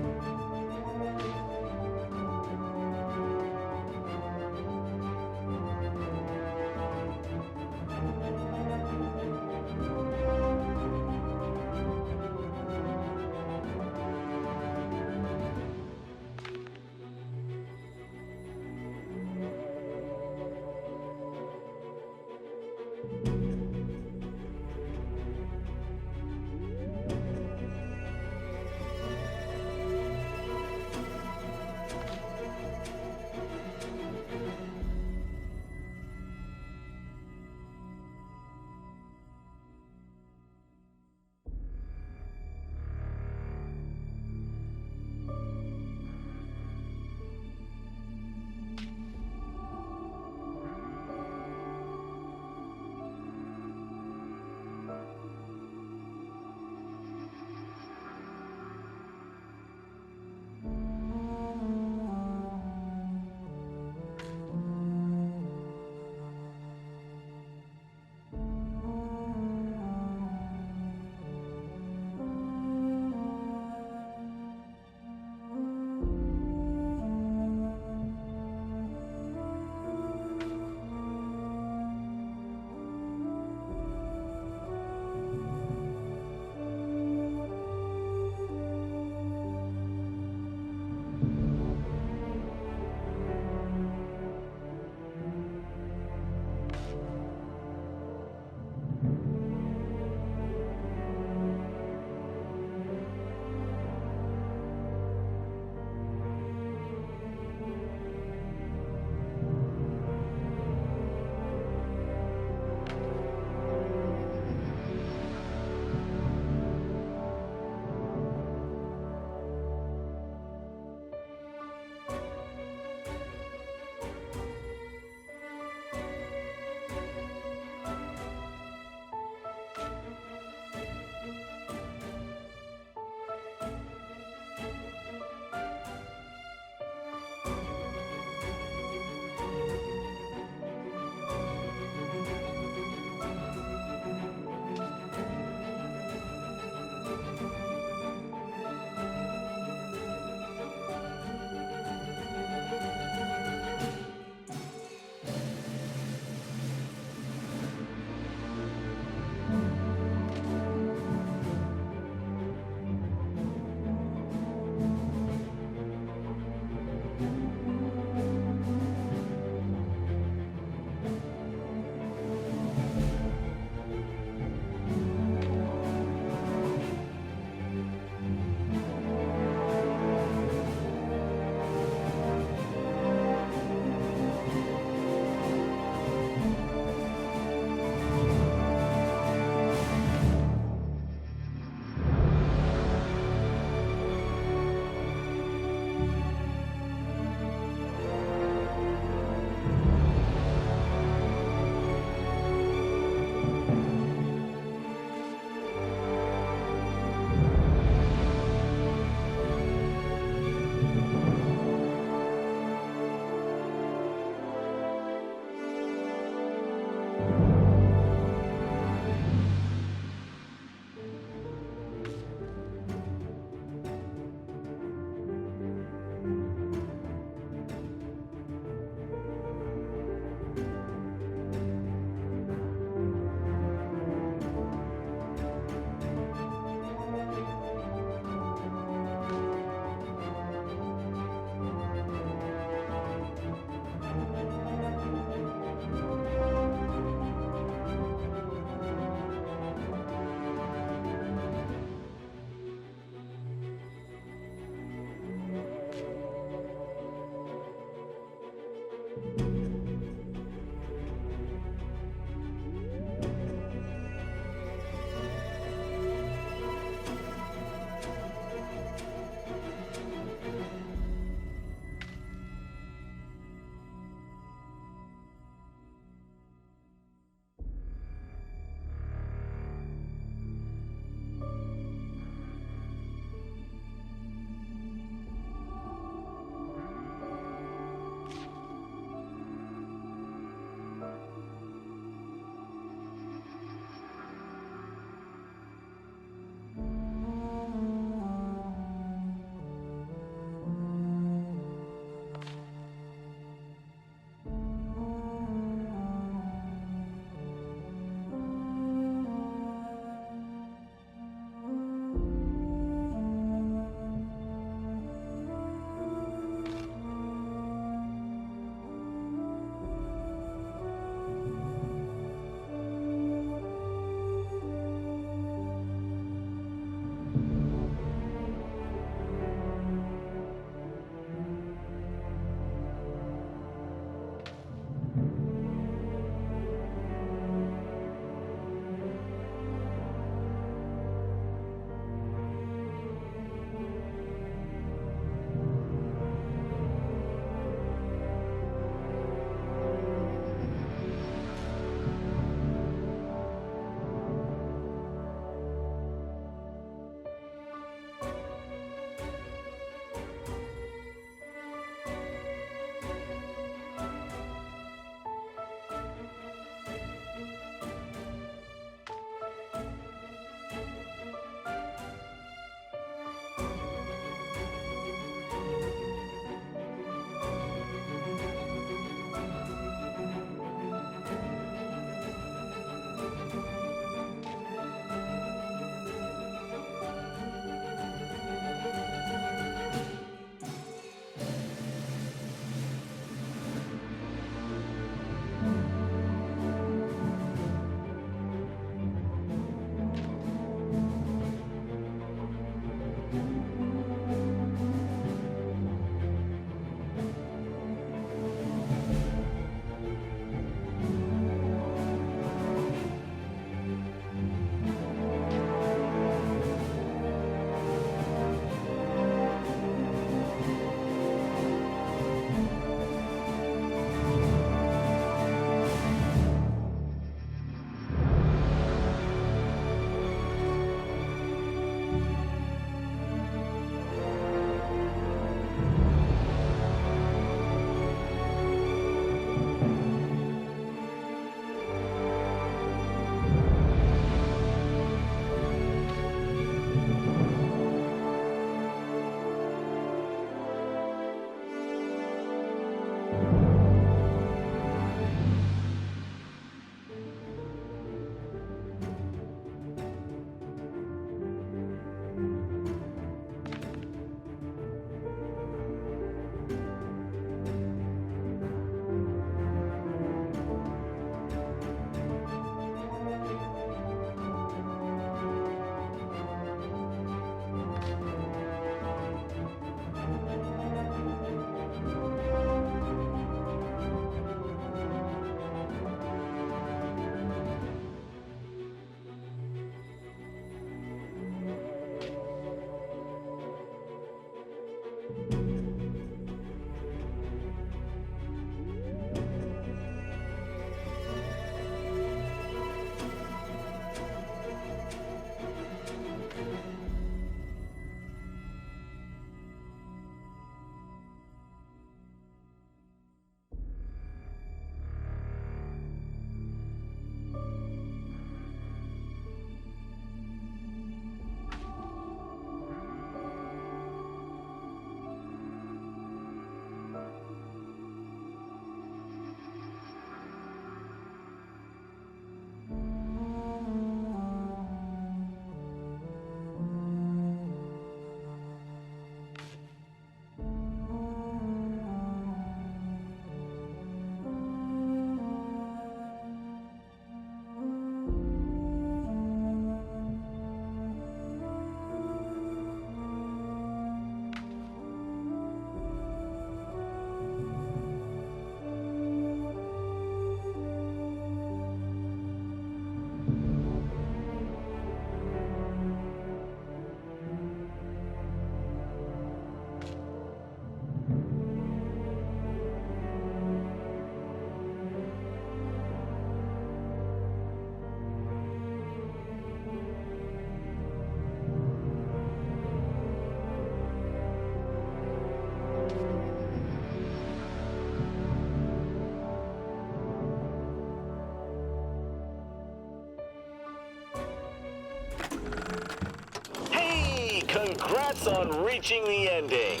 S1: Congrats on reaching the ending.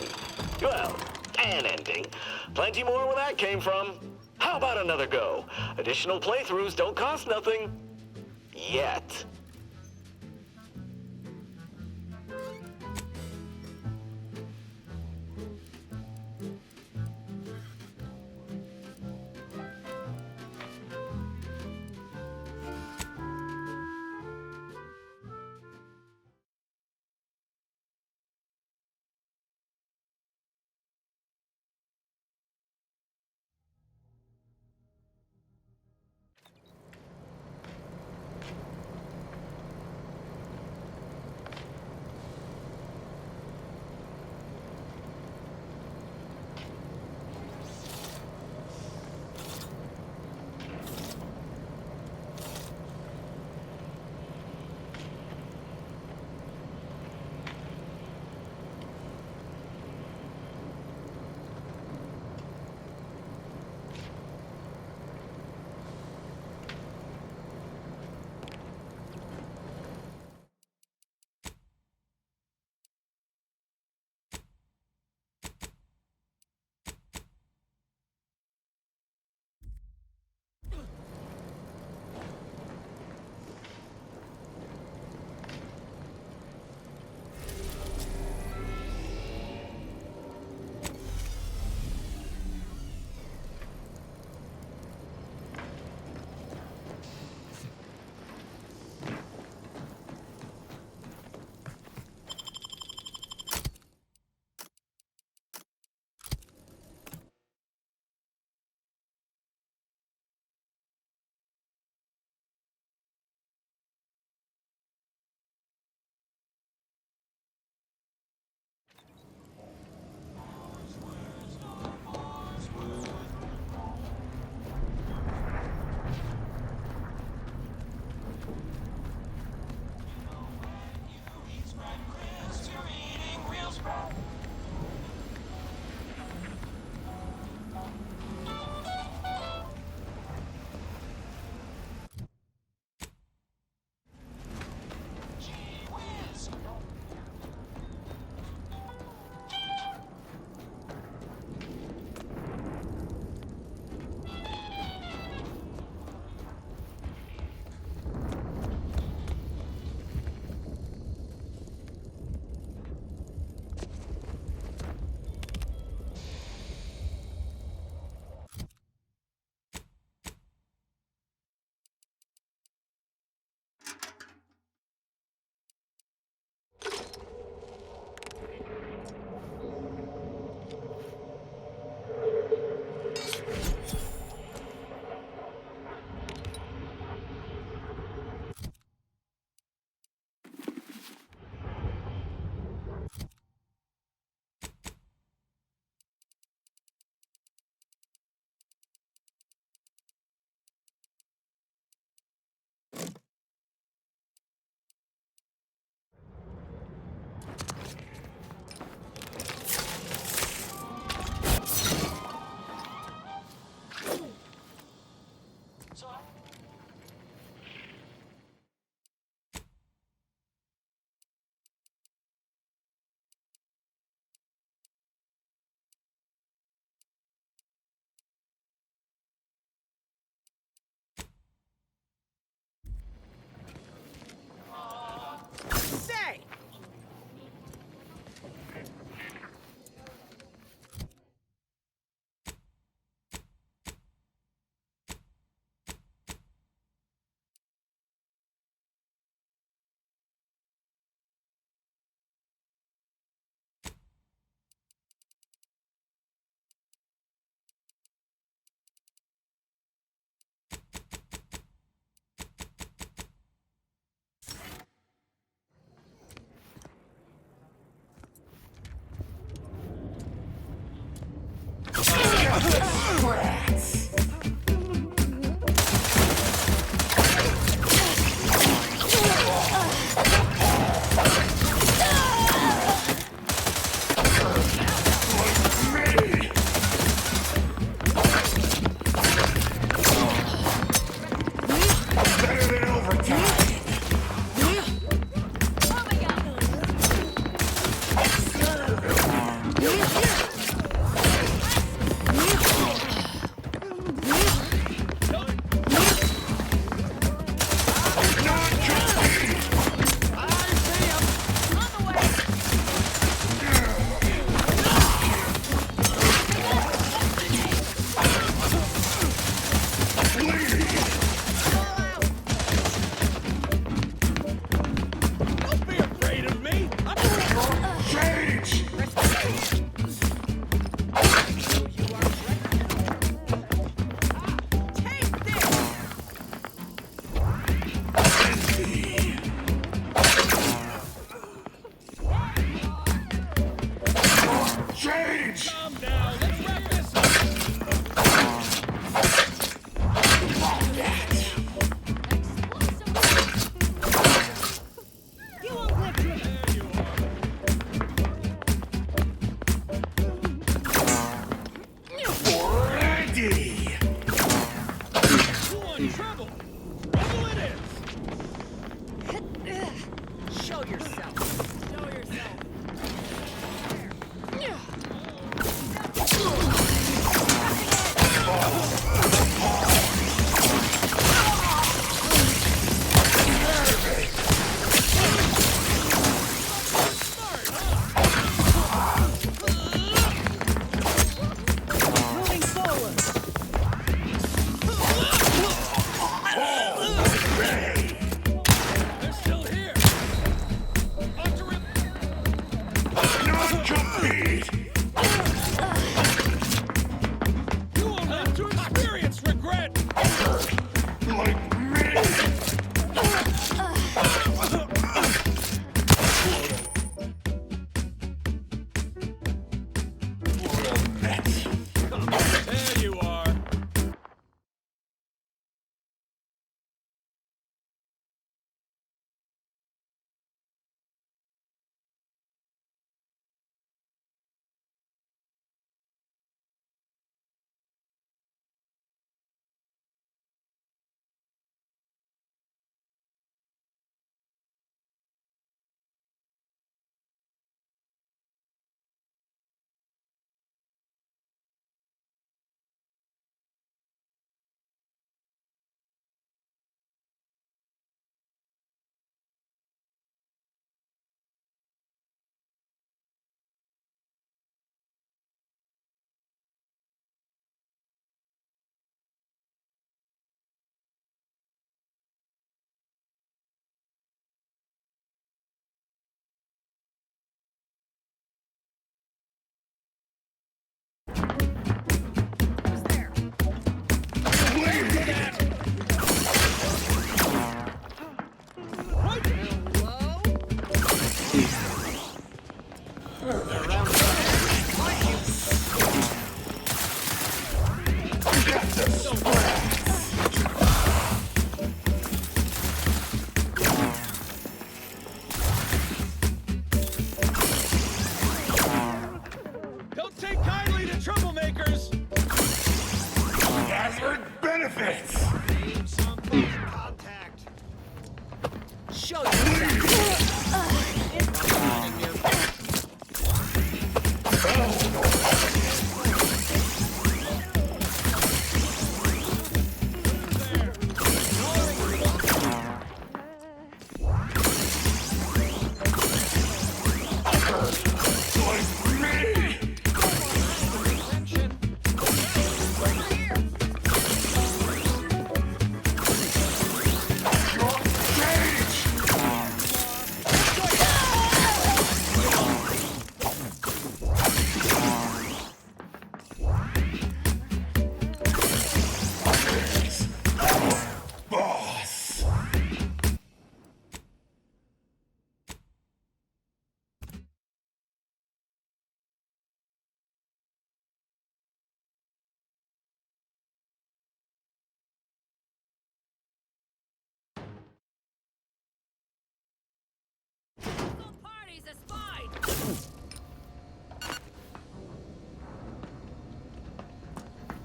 S1: Well, an ending. Plenty more where that came from. How about another go? Additional playthroughs don't cost nothing. Yet.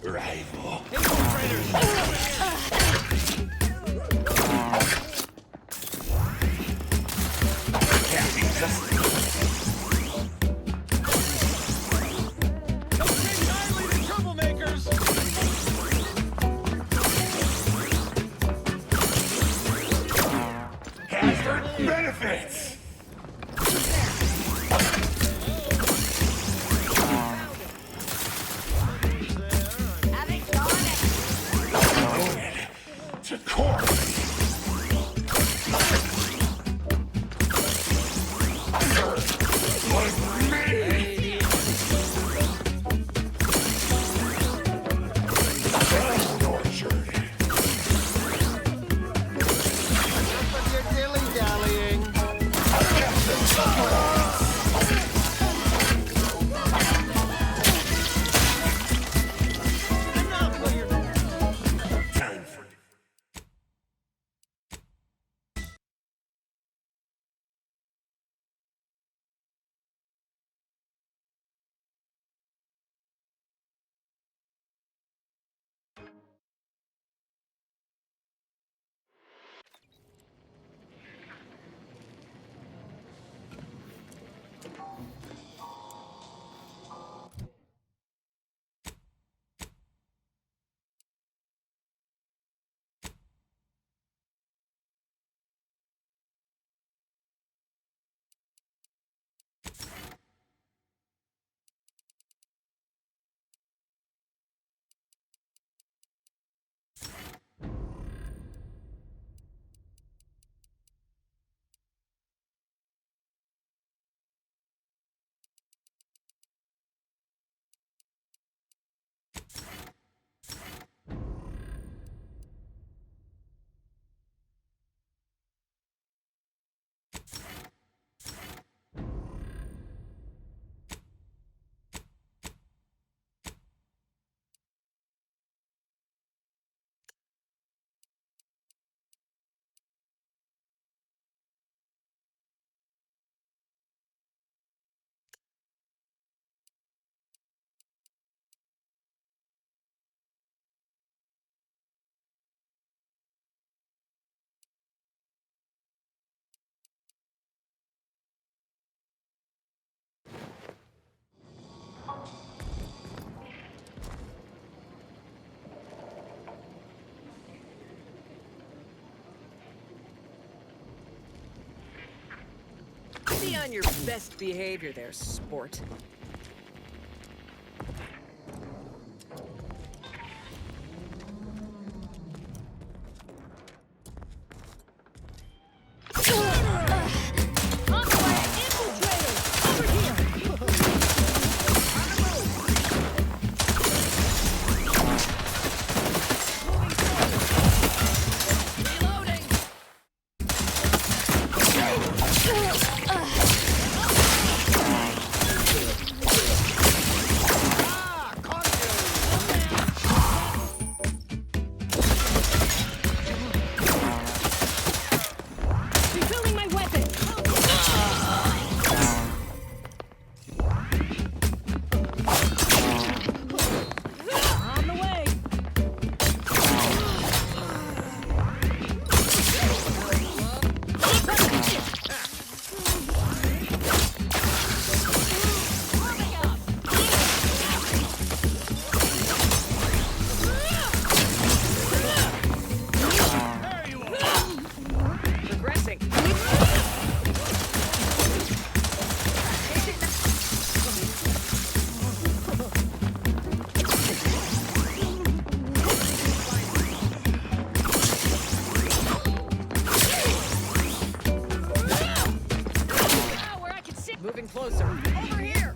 S3: Rival. Benefits! To corpse! Like me! Tortured.
S7: Enough of your dilly-dallying.
S15: on your best behavior there, sport. Closer. Over here!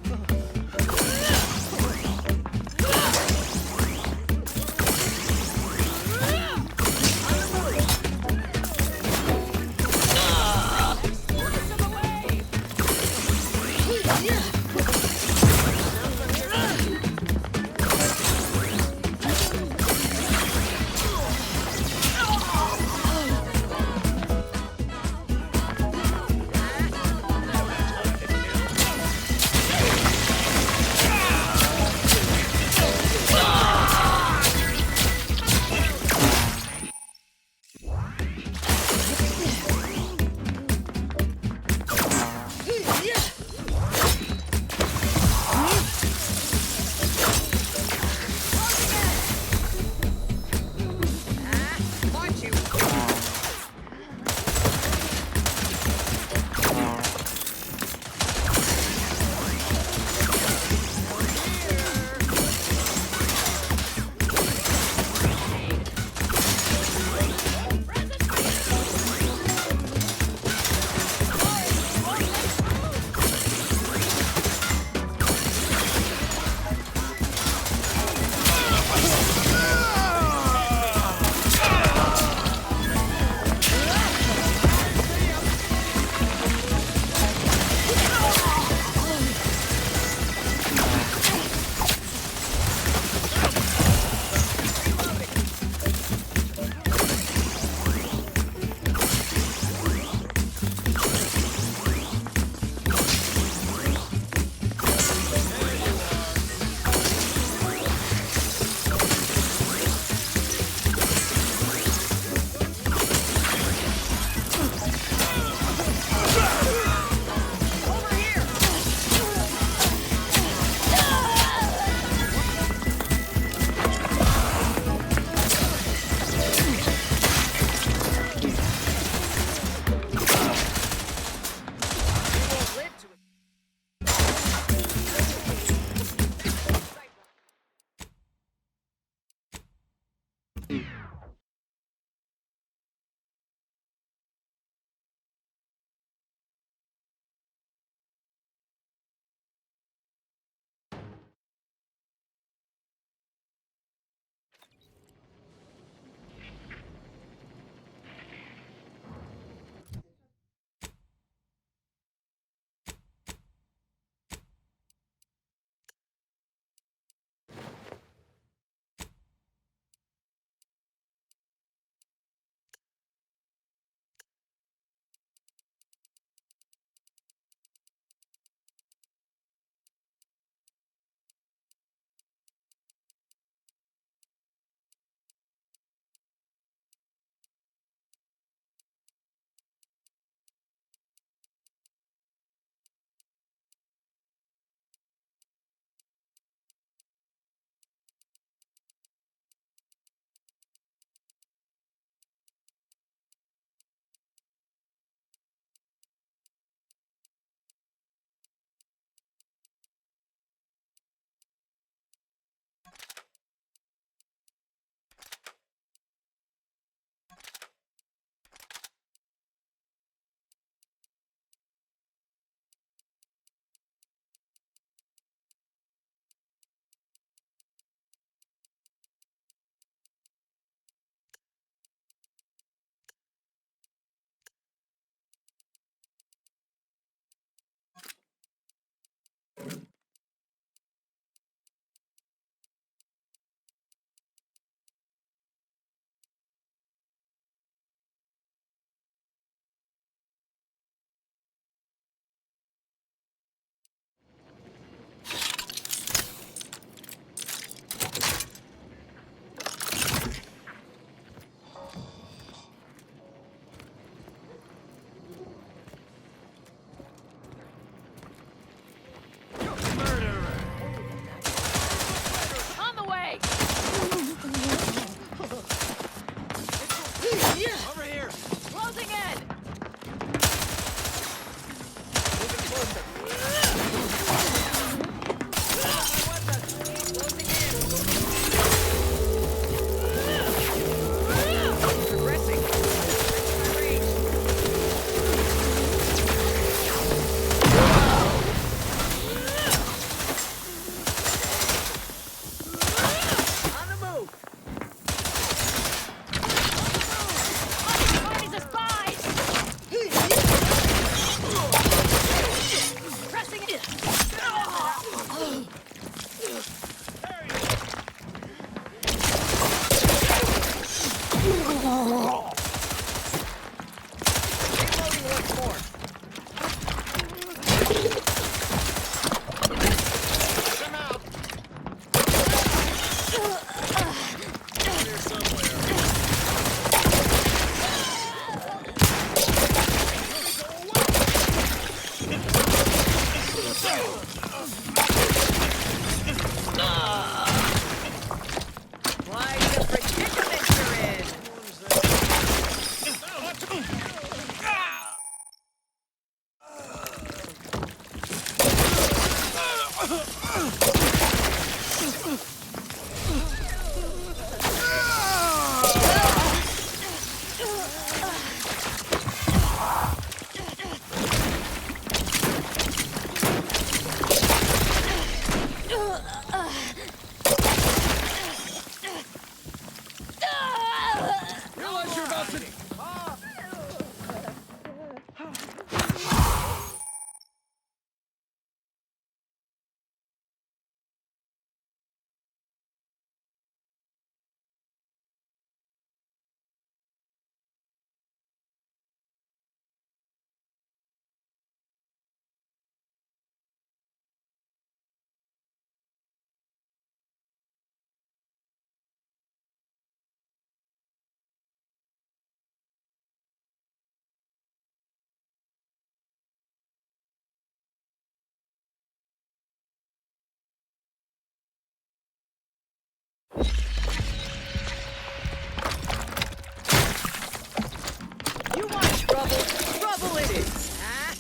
S15: bitches. Huh?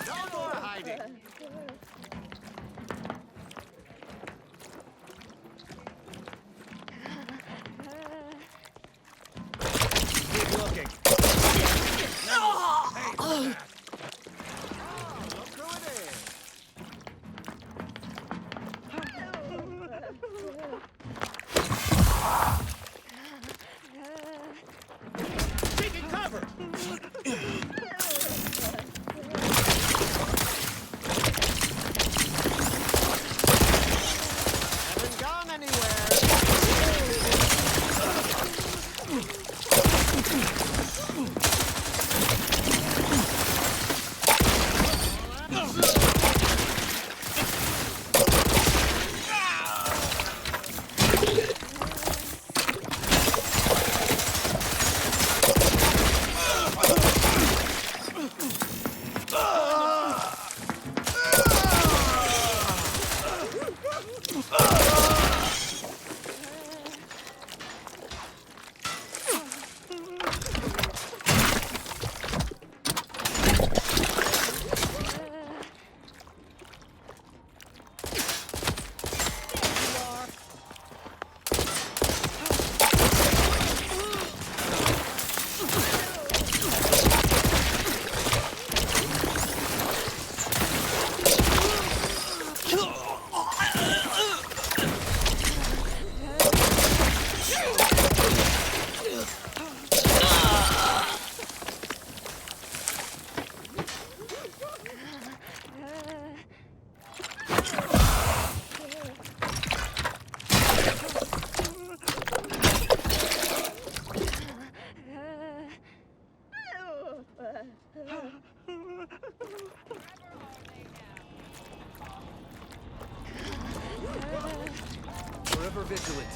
S7: No more hiding. Keep looking. Taking cover. Haven't gone anywhere.
S17: Forever vigilant.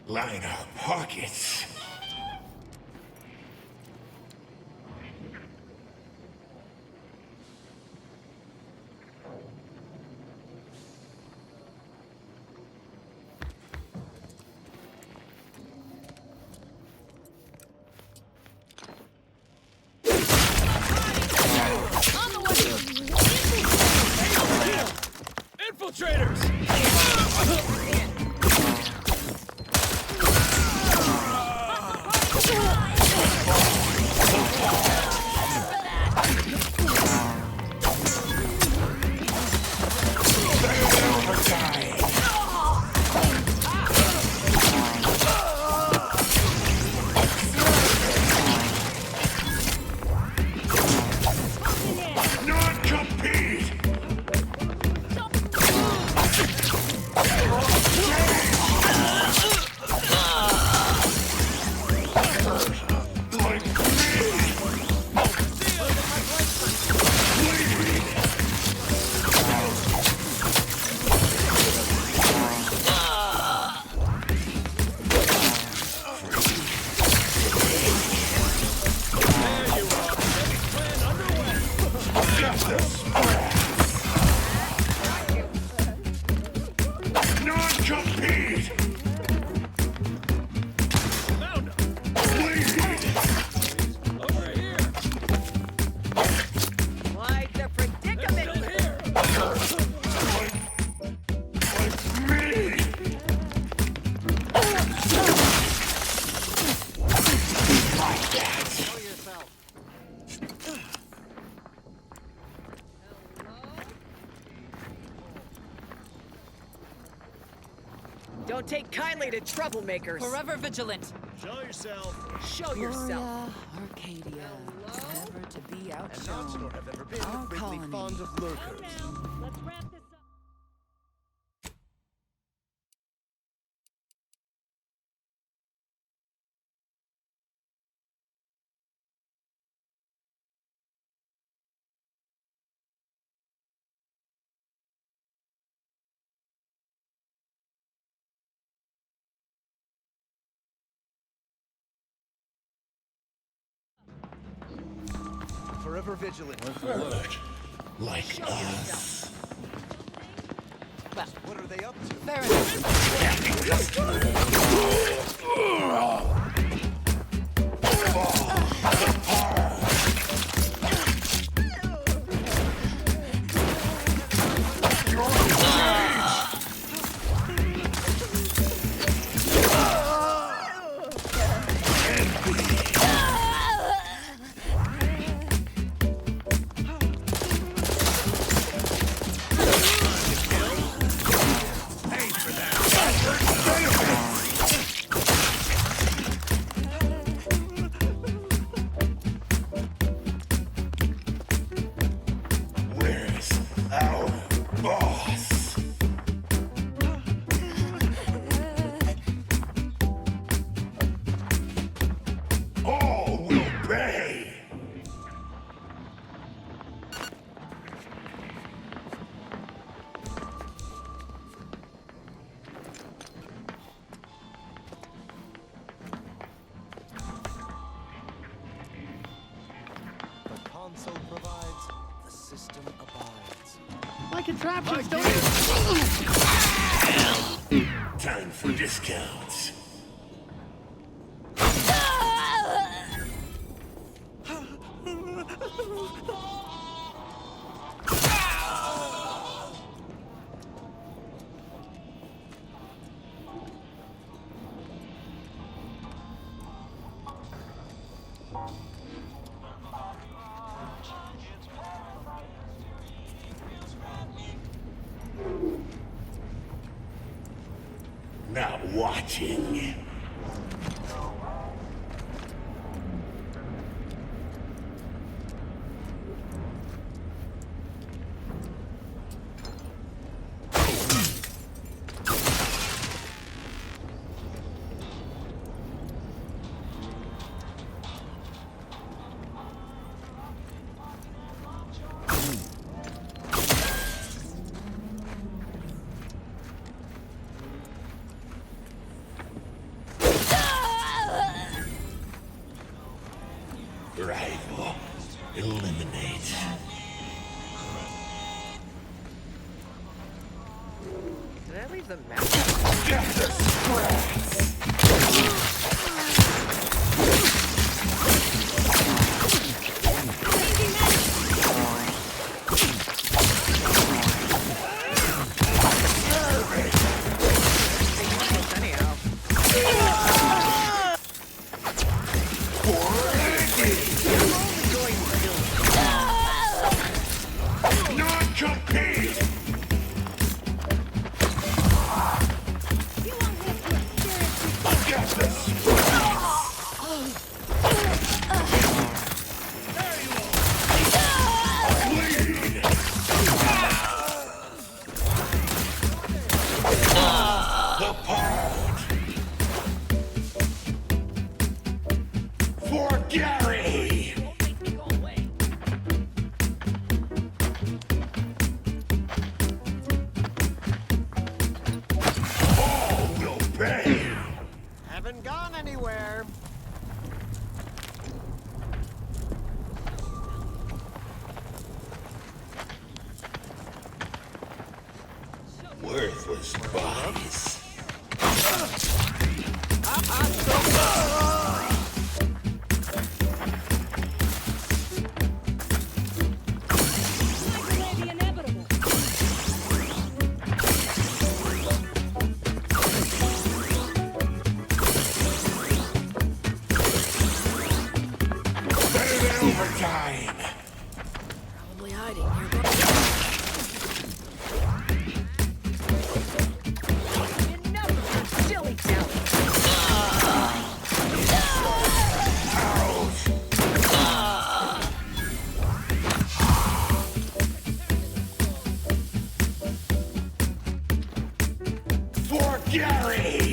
S12: Line our pockets.
S8: Infiltrators!
S15: Don't take kindly to troublemakers.
S17: Forever vigilant.
S7: Show yourself.
S15: Show yourself.
S17: Arcadia. Never to be
S7: And
S17: outshone.
S7: Knoxville have ever been
S17: Our
S7: greatly
S17: colony.
S7: fond of lurkers.
S17: Let's wrap this up.
S7: Forever vigilant.
S12: Like us.
S17: Well,
S7: What are they up to?
S17: fair enough.
S12: Where's our boss? All will pay.
S7: The console provides, the system abides.
S15: My contraptions don't.
S12: Time for discounts. Not watching.
S15: Did I leave the map?
S7: Haven't gone anywhere.
S17: Worthless bodies.
S12: Overtime!
S11: Probably hiding here.
S15: Silly Sally.
S12: For Gary!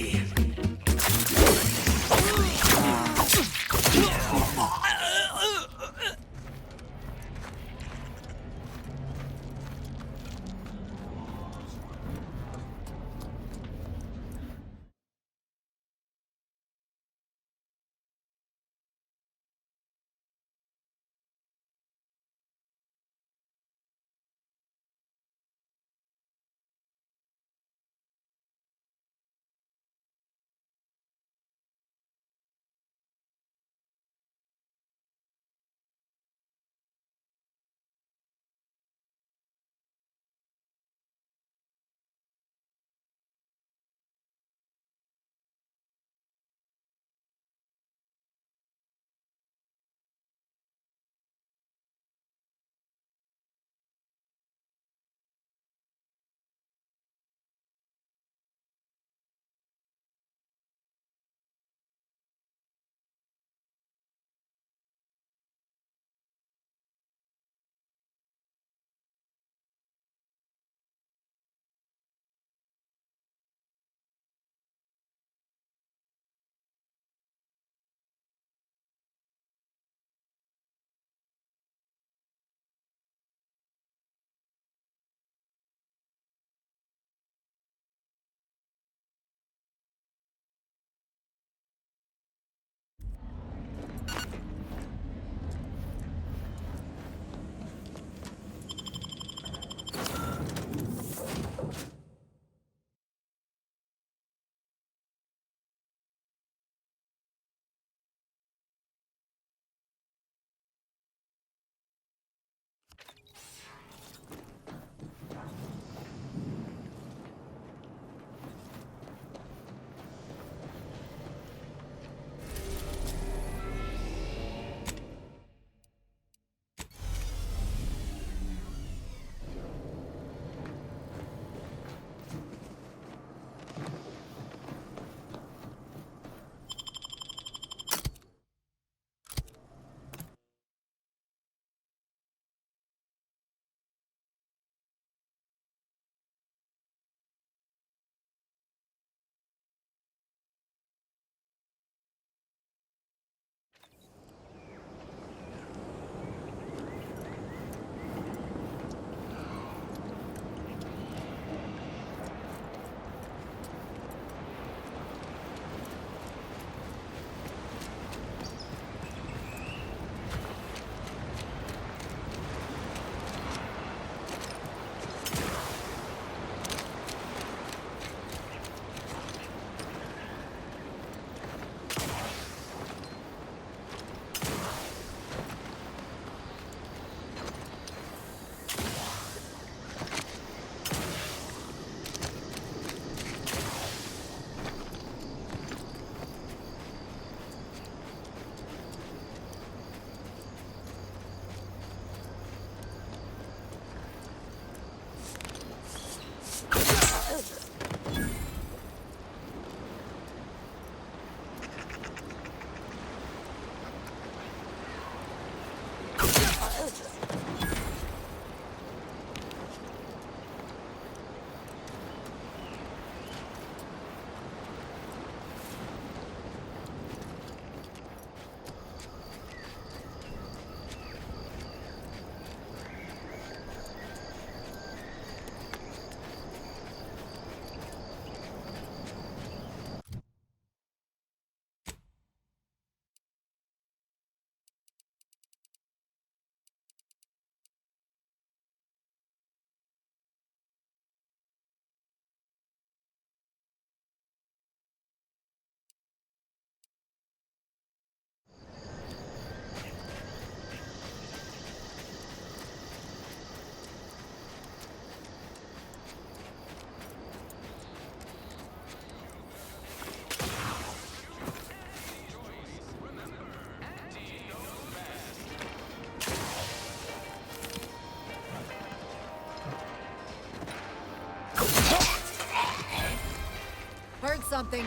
S17: something.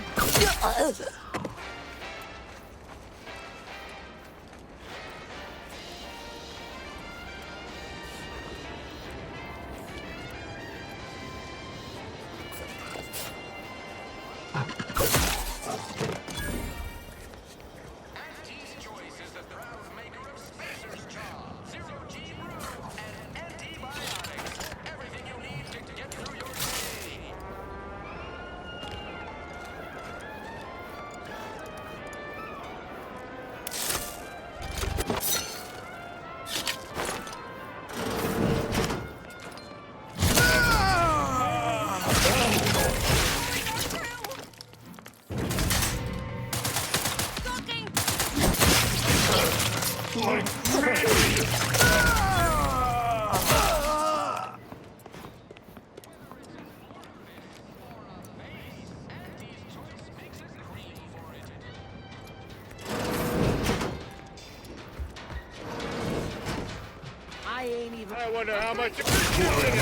S17: I wonder how much you're killing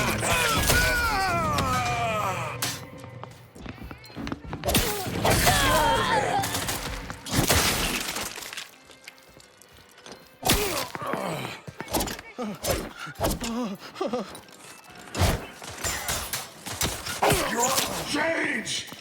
S12: You're changed!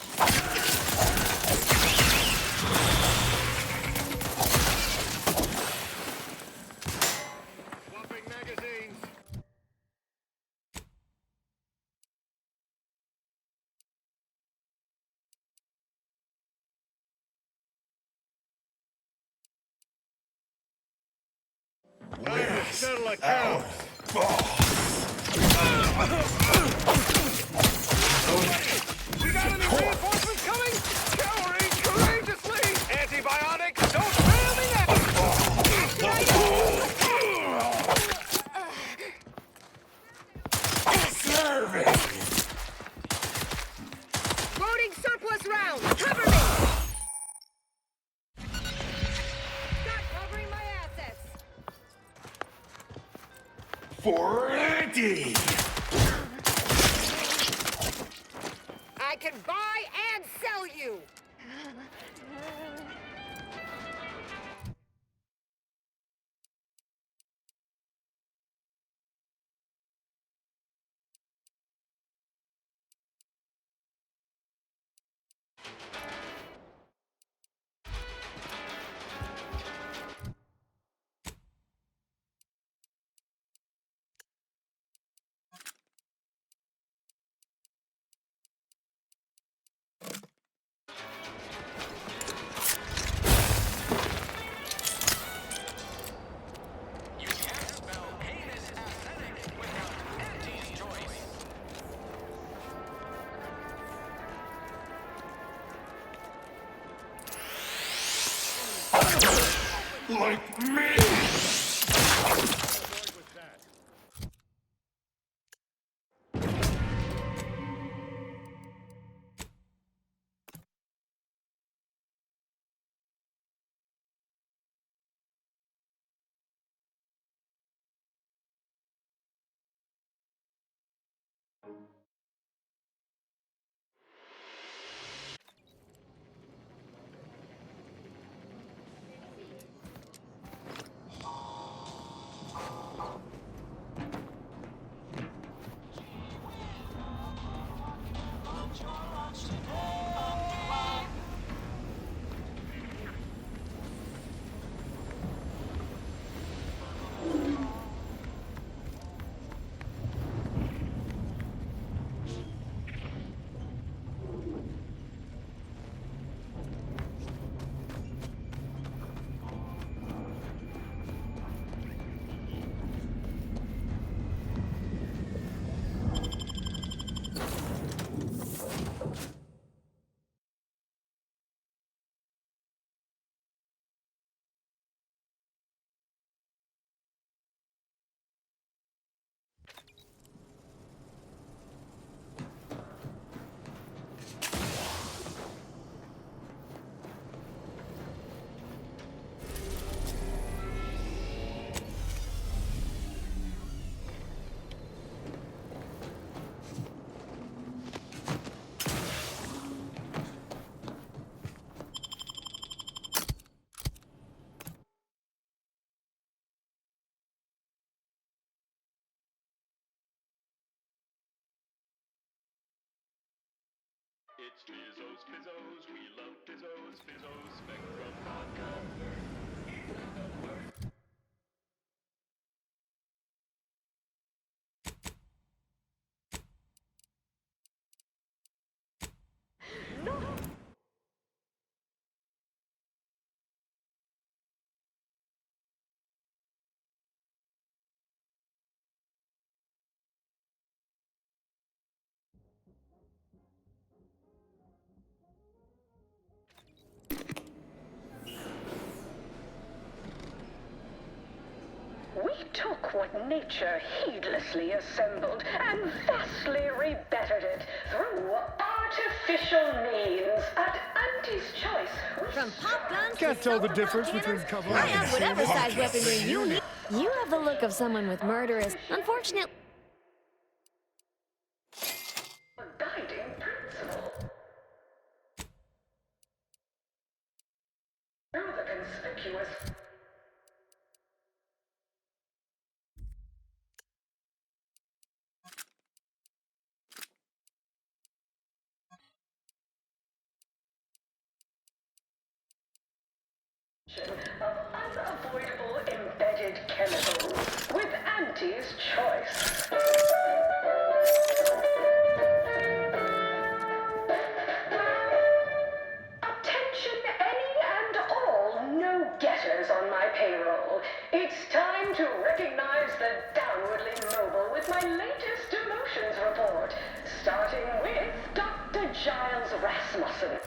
S17: Settle account. We got any reinforcements coming? Cavalry, courageously! Antibiotics, don't fail me now!
S12: Serving!
S17: Loading surplus rounds! Cover me! Start covering my assets!
S12: 480!
S17: I can buy and sell you!
S12: Like me!
S4: It's Fizzos, Fizzos, we love Fizzos, Fizzos, Spectrum Vodka.
S18: We took what nature heedlessly assembled and vastly rebettered it through artificial means at Auntie's choice.
S19: From pop guns
S20: Can't
S19: to
S20: tell the
S19: solar
S20: difference
S19: cannons,
S20: between cover
S19: I
S20: and
S19: have whatever size weaponry you need.
S21: You have the look of someone with murderous. Unfortunately.
S18: Guiding principle. Through the conspicuous. Of unavoidable embedded chemicals with Auntie's choice. Attention any and all no-getters on my payroll. It's time to recognize the downwardly mobile with my latest emotions report, starting with Dr. Giles Rasmussen.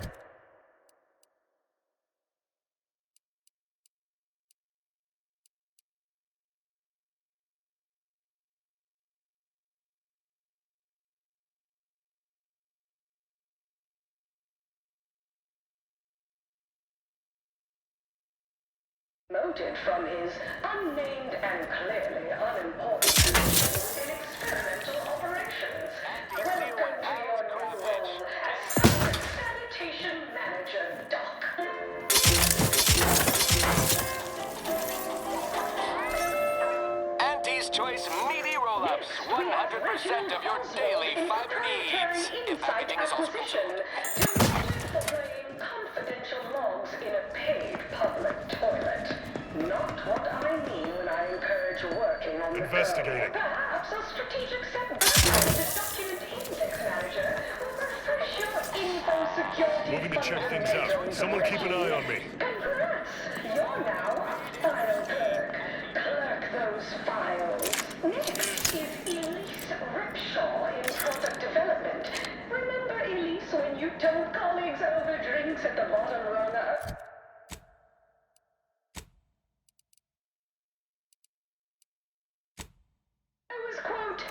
S18: Promoted from his unnamed and clearly unimportant position in experimental operations. Welcome to your new role as Sanitation Manager, Doc.
S22: Auntie's Choice meaty roll-ups. 100% of your daily fiber needs. If packaging is also concerned.
S18: For playing confidential logs in a paid public toilet. Not what I mean when I encourage working on the
S20: Investigating.
S18: Perhaps a strategic setback as a document index manager will refresh your info security.
S20: Moving to check things out. Someone keep an eye on me.
S18: Congrats! You're now a file clerk. Clerk those files. Next is Elise Ripshaw in product development. Remember Elise when you told colleagues over drinks at the bottom runner? Quote.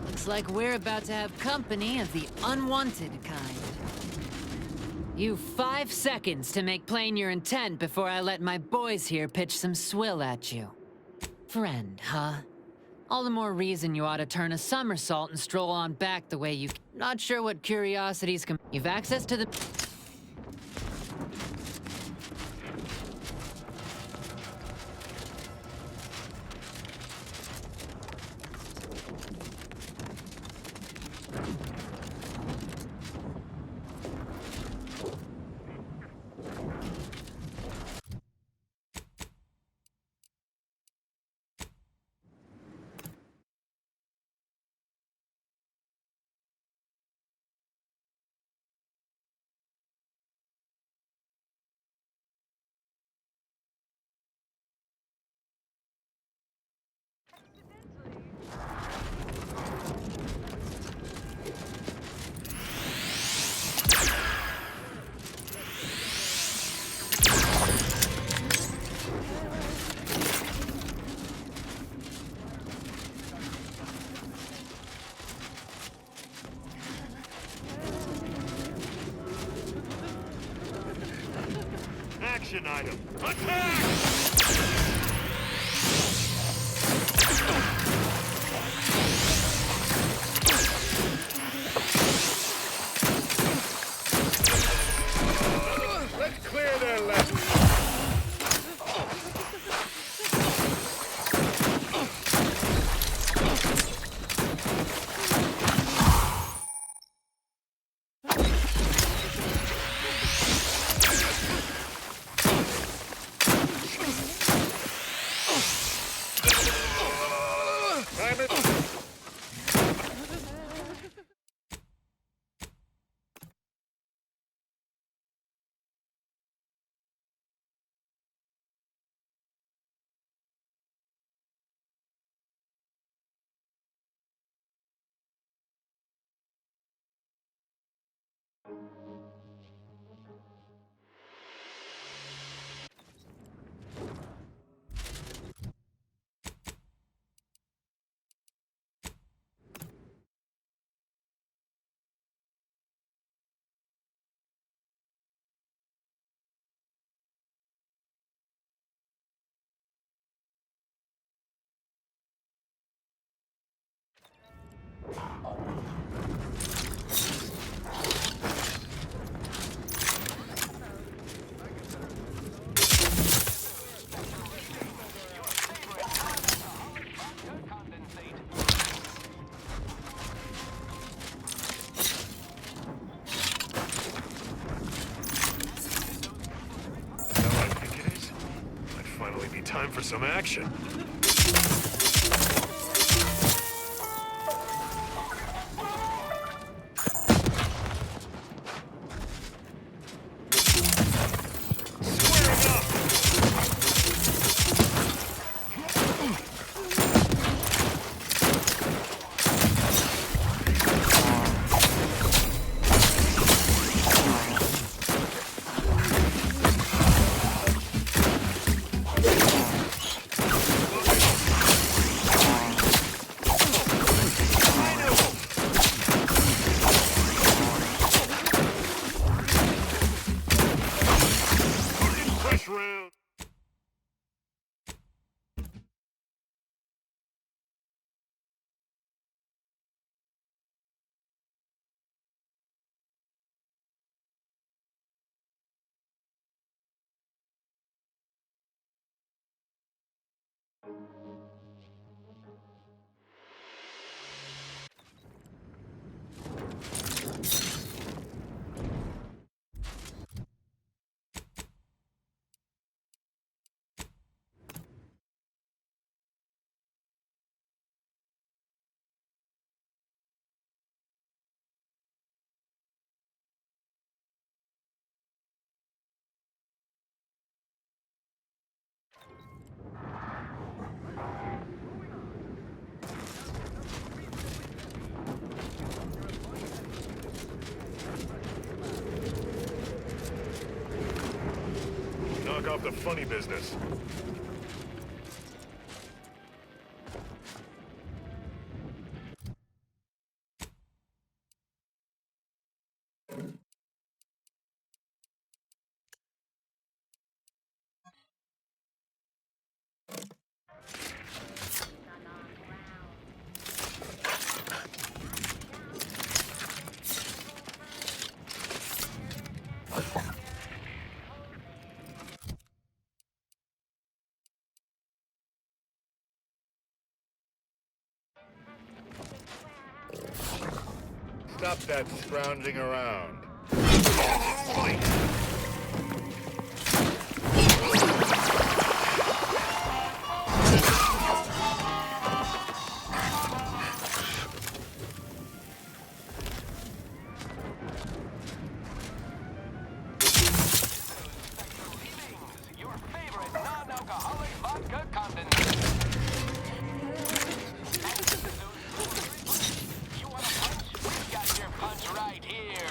S15: Looks like we're about to have company of the unwanted kind. You 5 seconds to make plain your intent before I let my boys here pitch some swill at you. Friend, huh? All the more reason you ought to turn a somersault and stroll on back the way you... Not sure what curiosities can... You've access to the...
S17: Action item. Attack! Let's clear their left. Time for some action. Knock off the funny business. Stop that scrounging around.
S5: Your favorite non-alcoholic vodka condensate. You want a punch? We've got your punch right here.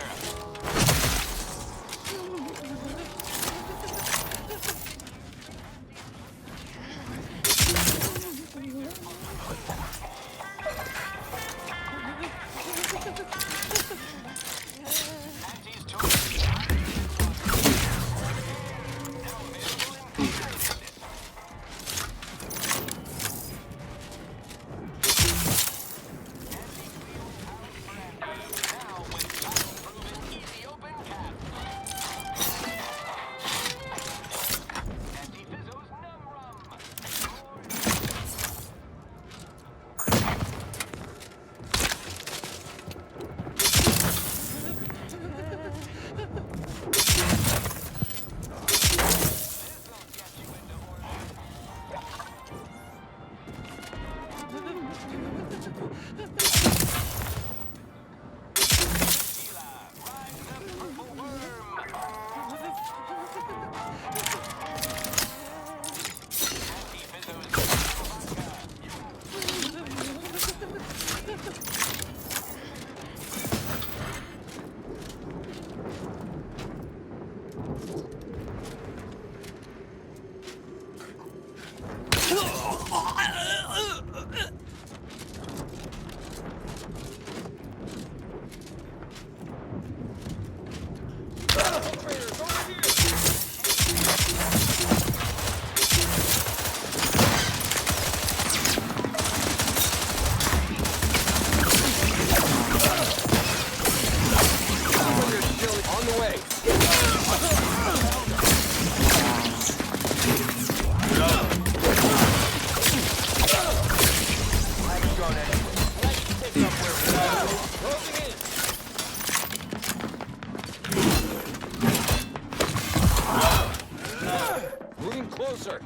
S17: Moving closer.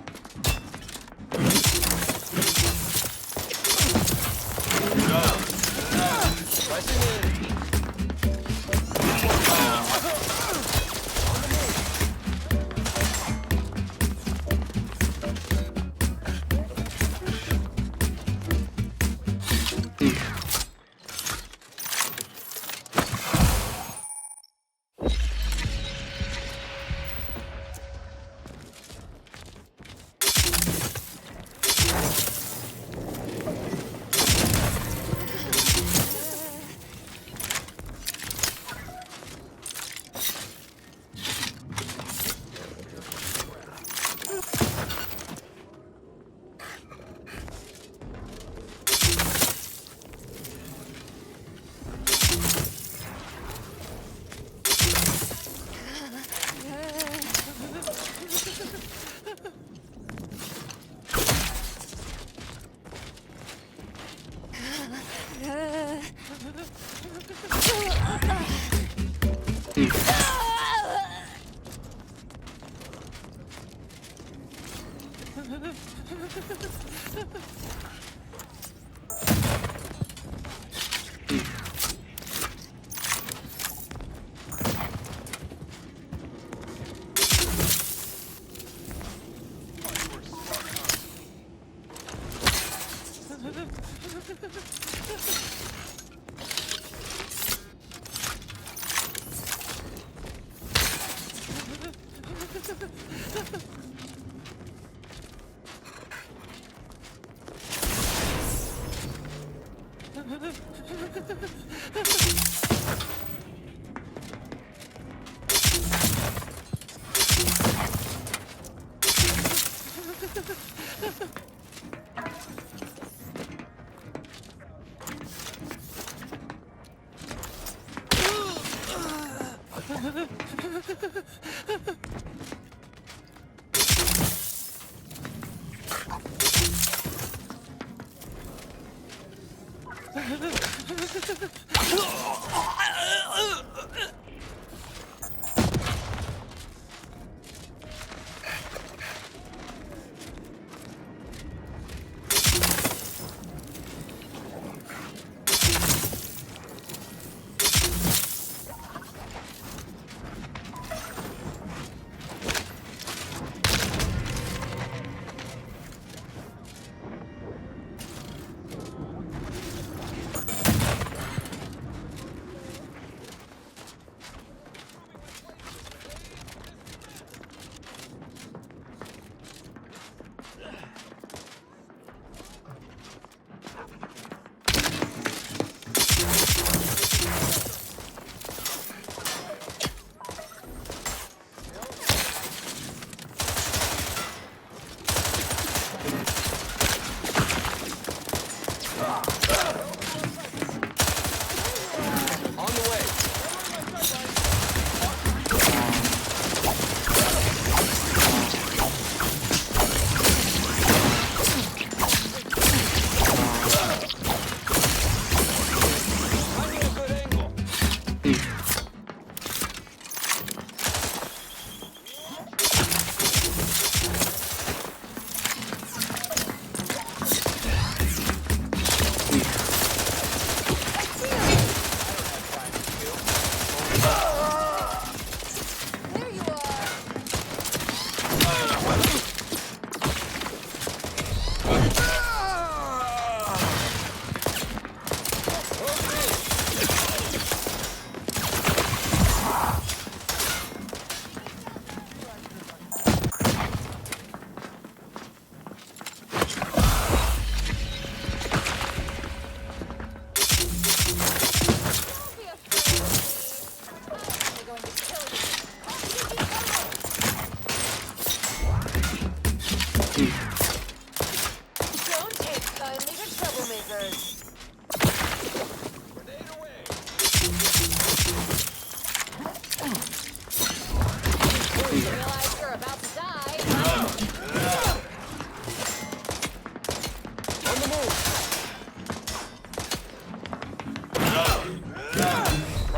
S17: Pressing in.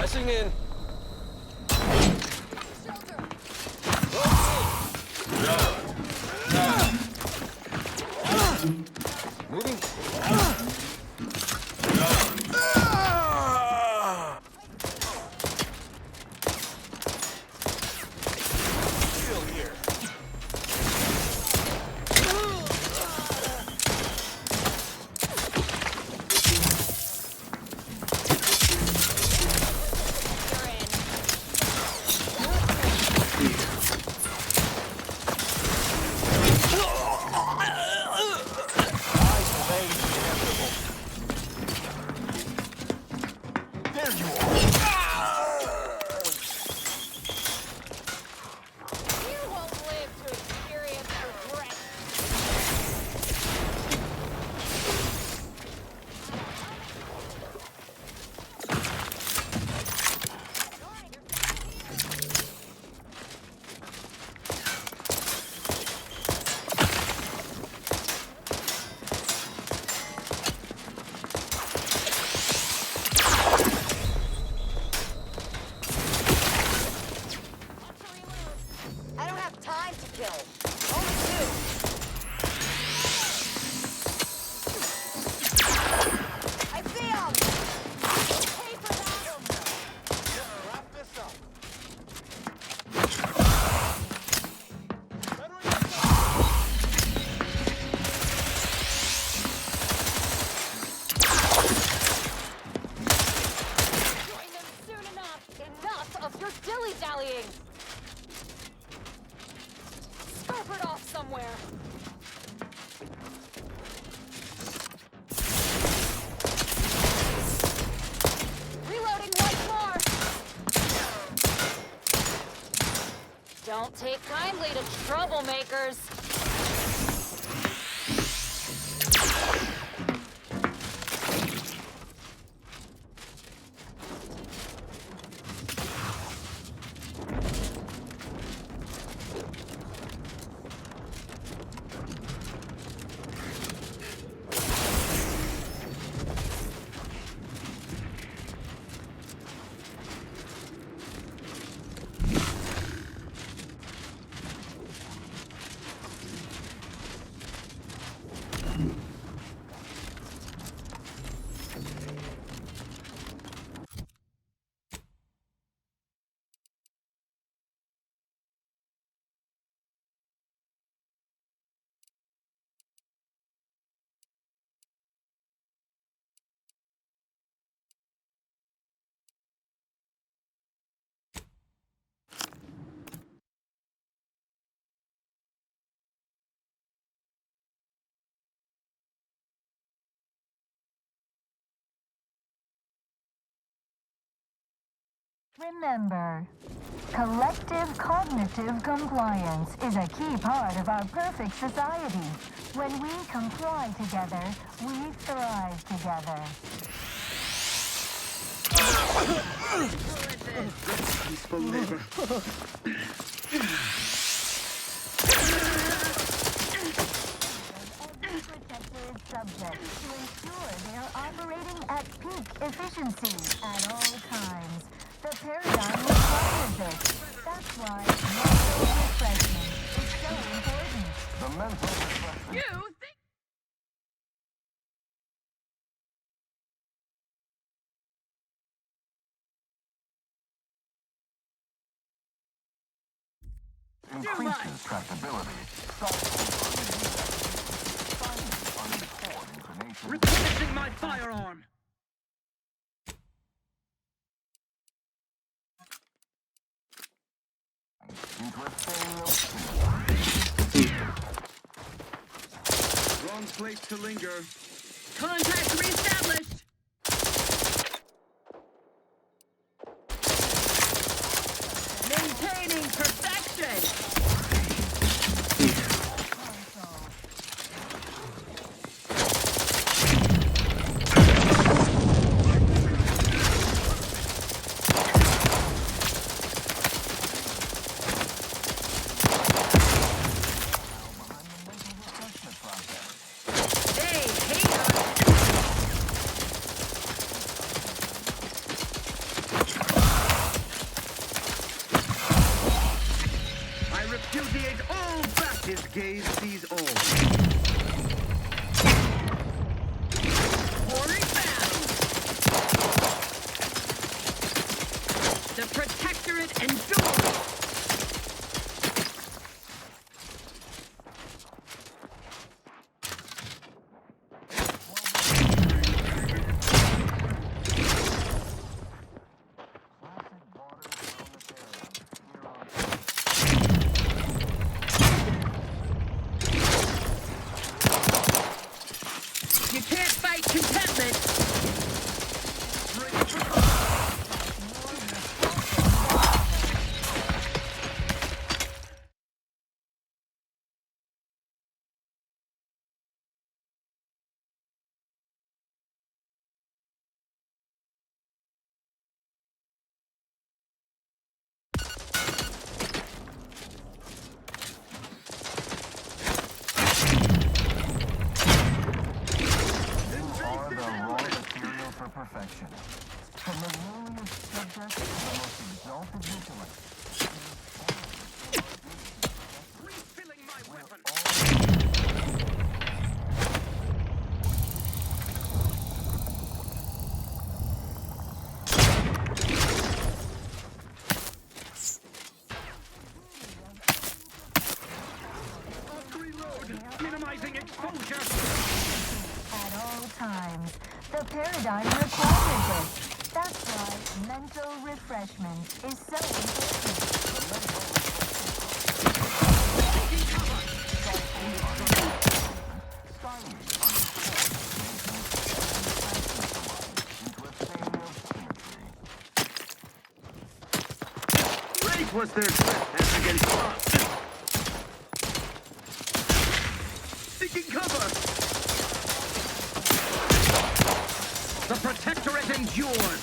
S17: Pressing in. Moving. Still here.
S6: Don't take kindly to troublemakers.
S9: Remember, collective cognitive compliance is a key part of our perfect society. When we comply together, we thrive together.
S13: Peaceful labor.
S9: Every protector is subject to ensure they are operating at peak efficiency at all times. The paradigm requires it. That's why mental refreshment is so important.
S13: The mental refreshment.
S9: You think...
S13: Increases tractability.
S17: Replenishing my firearm!
S13: Wrong place to linger.
S17: Contact reestablished! Maintaining perfection!
S13: His gaze sees all.
S17: Pouring battle! The Protectorate endures! You can't fight contentment!
S13: Perfection. From the lowliest subject to the most exalted vigilance.
S17: Refilling my weapon! Reload! Minimizing exposure!
S9: At all times. The paradigm requires it. That's why mental refreshment is so important.
S13: Great was their trespass against us. Seeking cover!
S17: The Protectorate endures!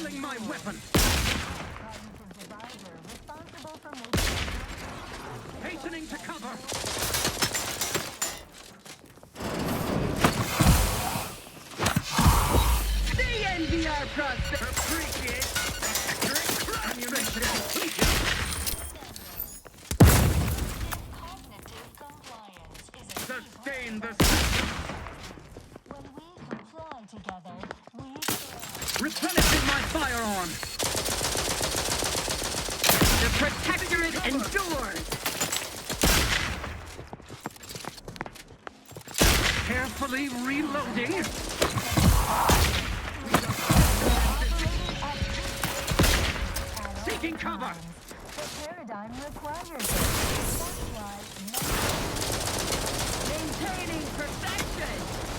S17: Refilling my weapon. Hastening to cover. The NVR process. Appreciate accurate ammunition depletion. Sustain the system.
S9: When we comply together, we
S17: Replenishing my firearm. The protectorate endures. Carefully reloading. Seeking cover.
S9: The paradigm requires it. That's why
S17: Maintaining perfection.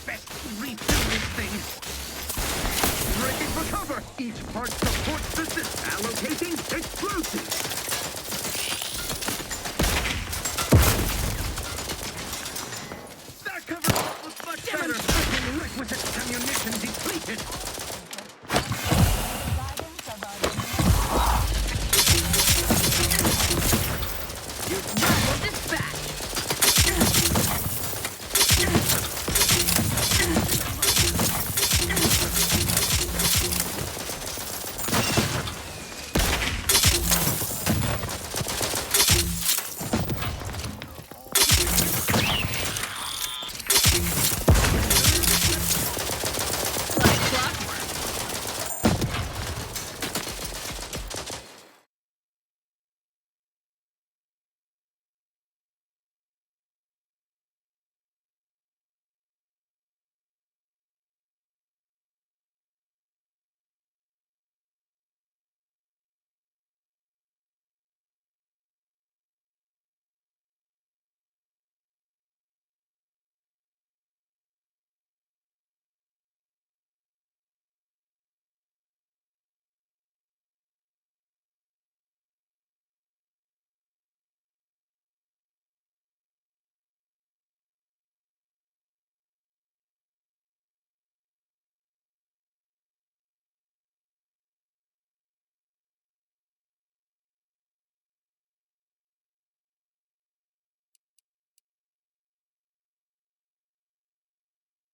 S17: Best refill this thing. Breaking for cover. Each part supports the system. Allocating explosives.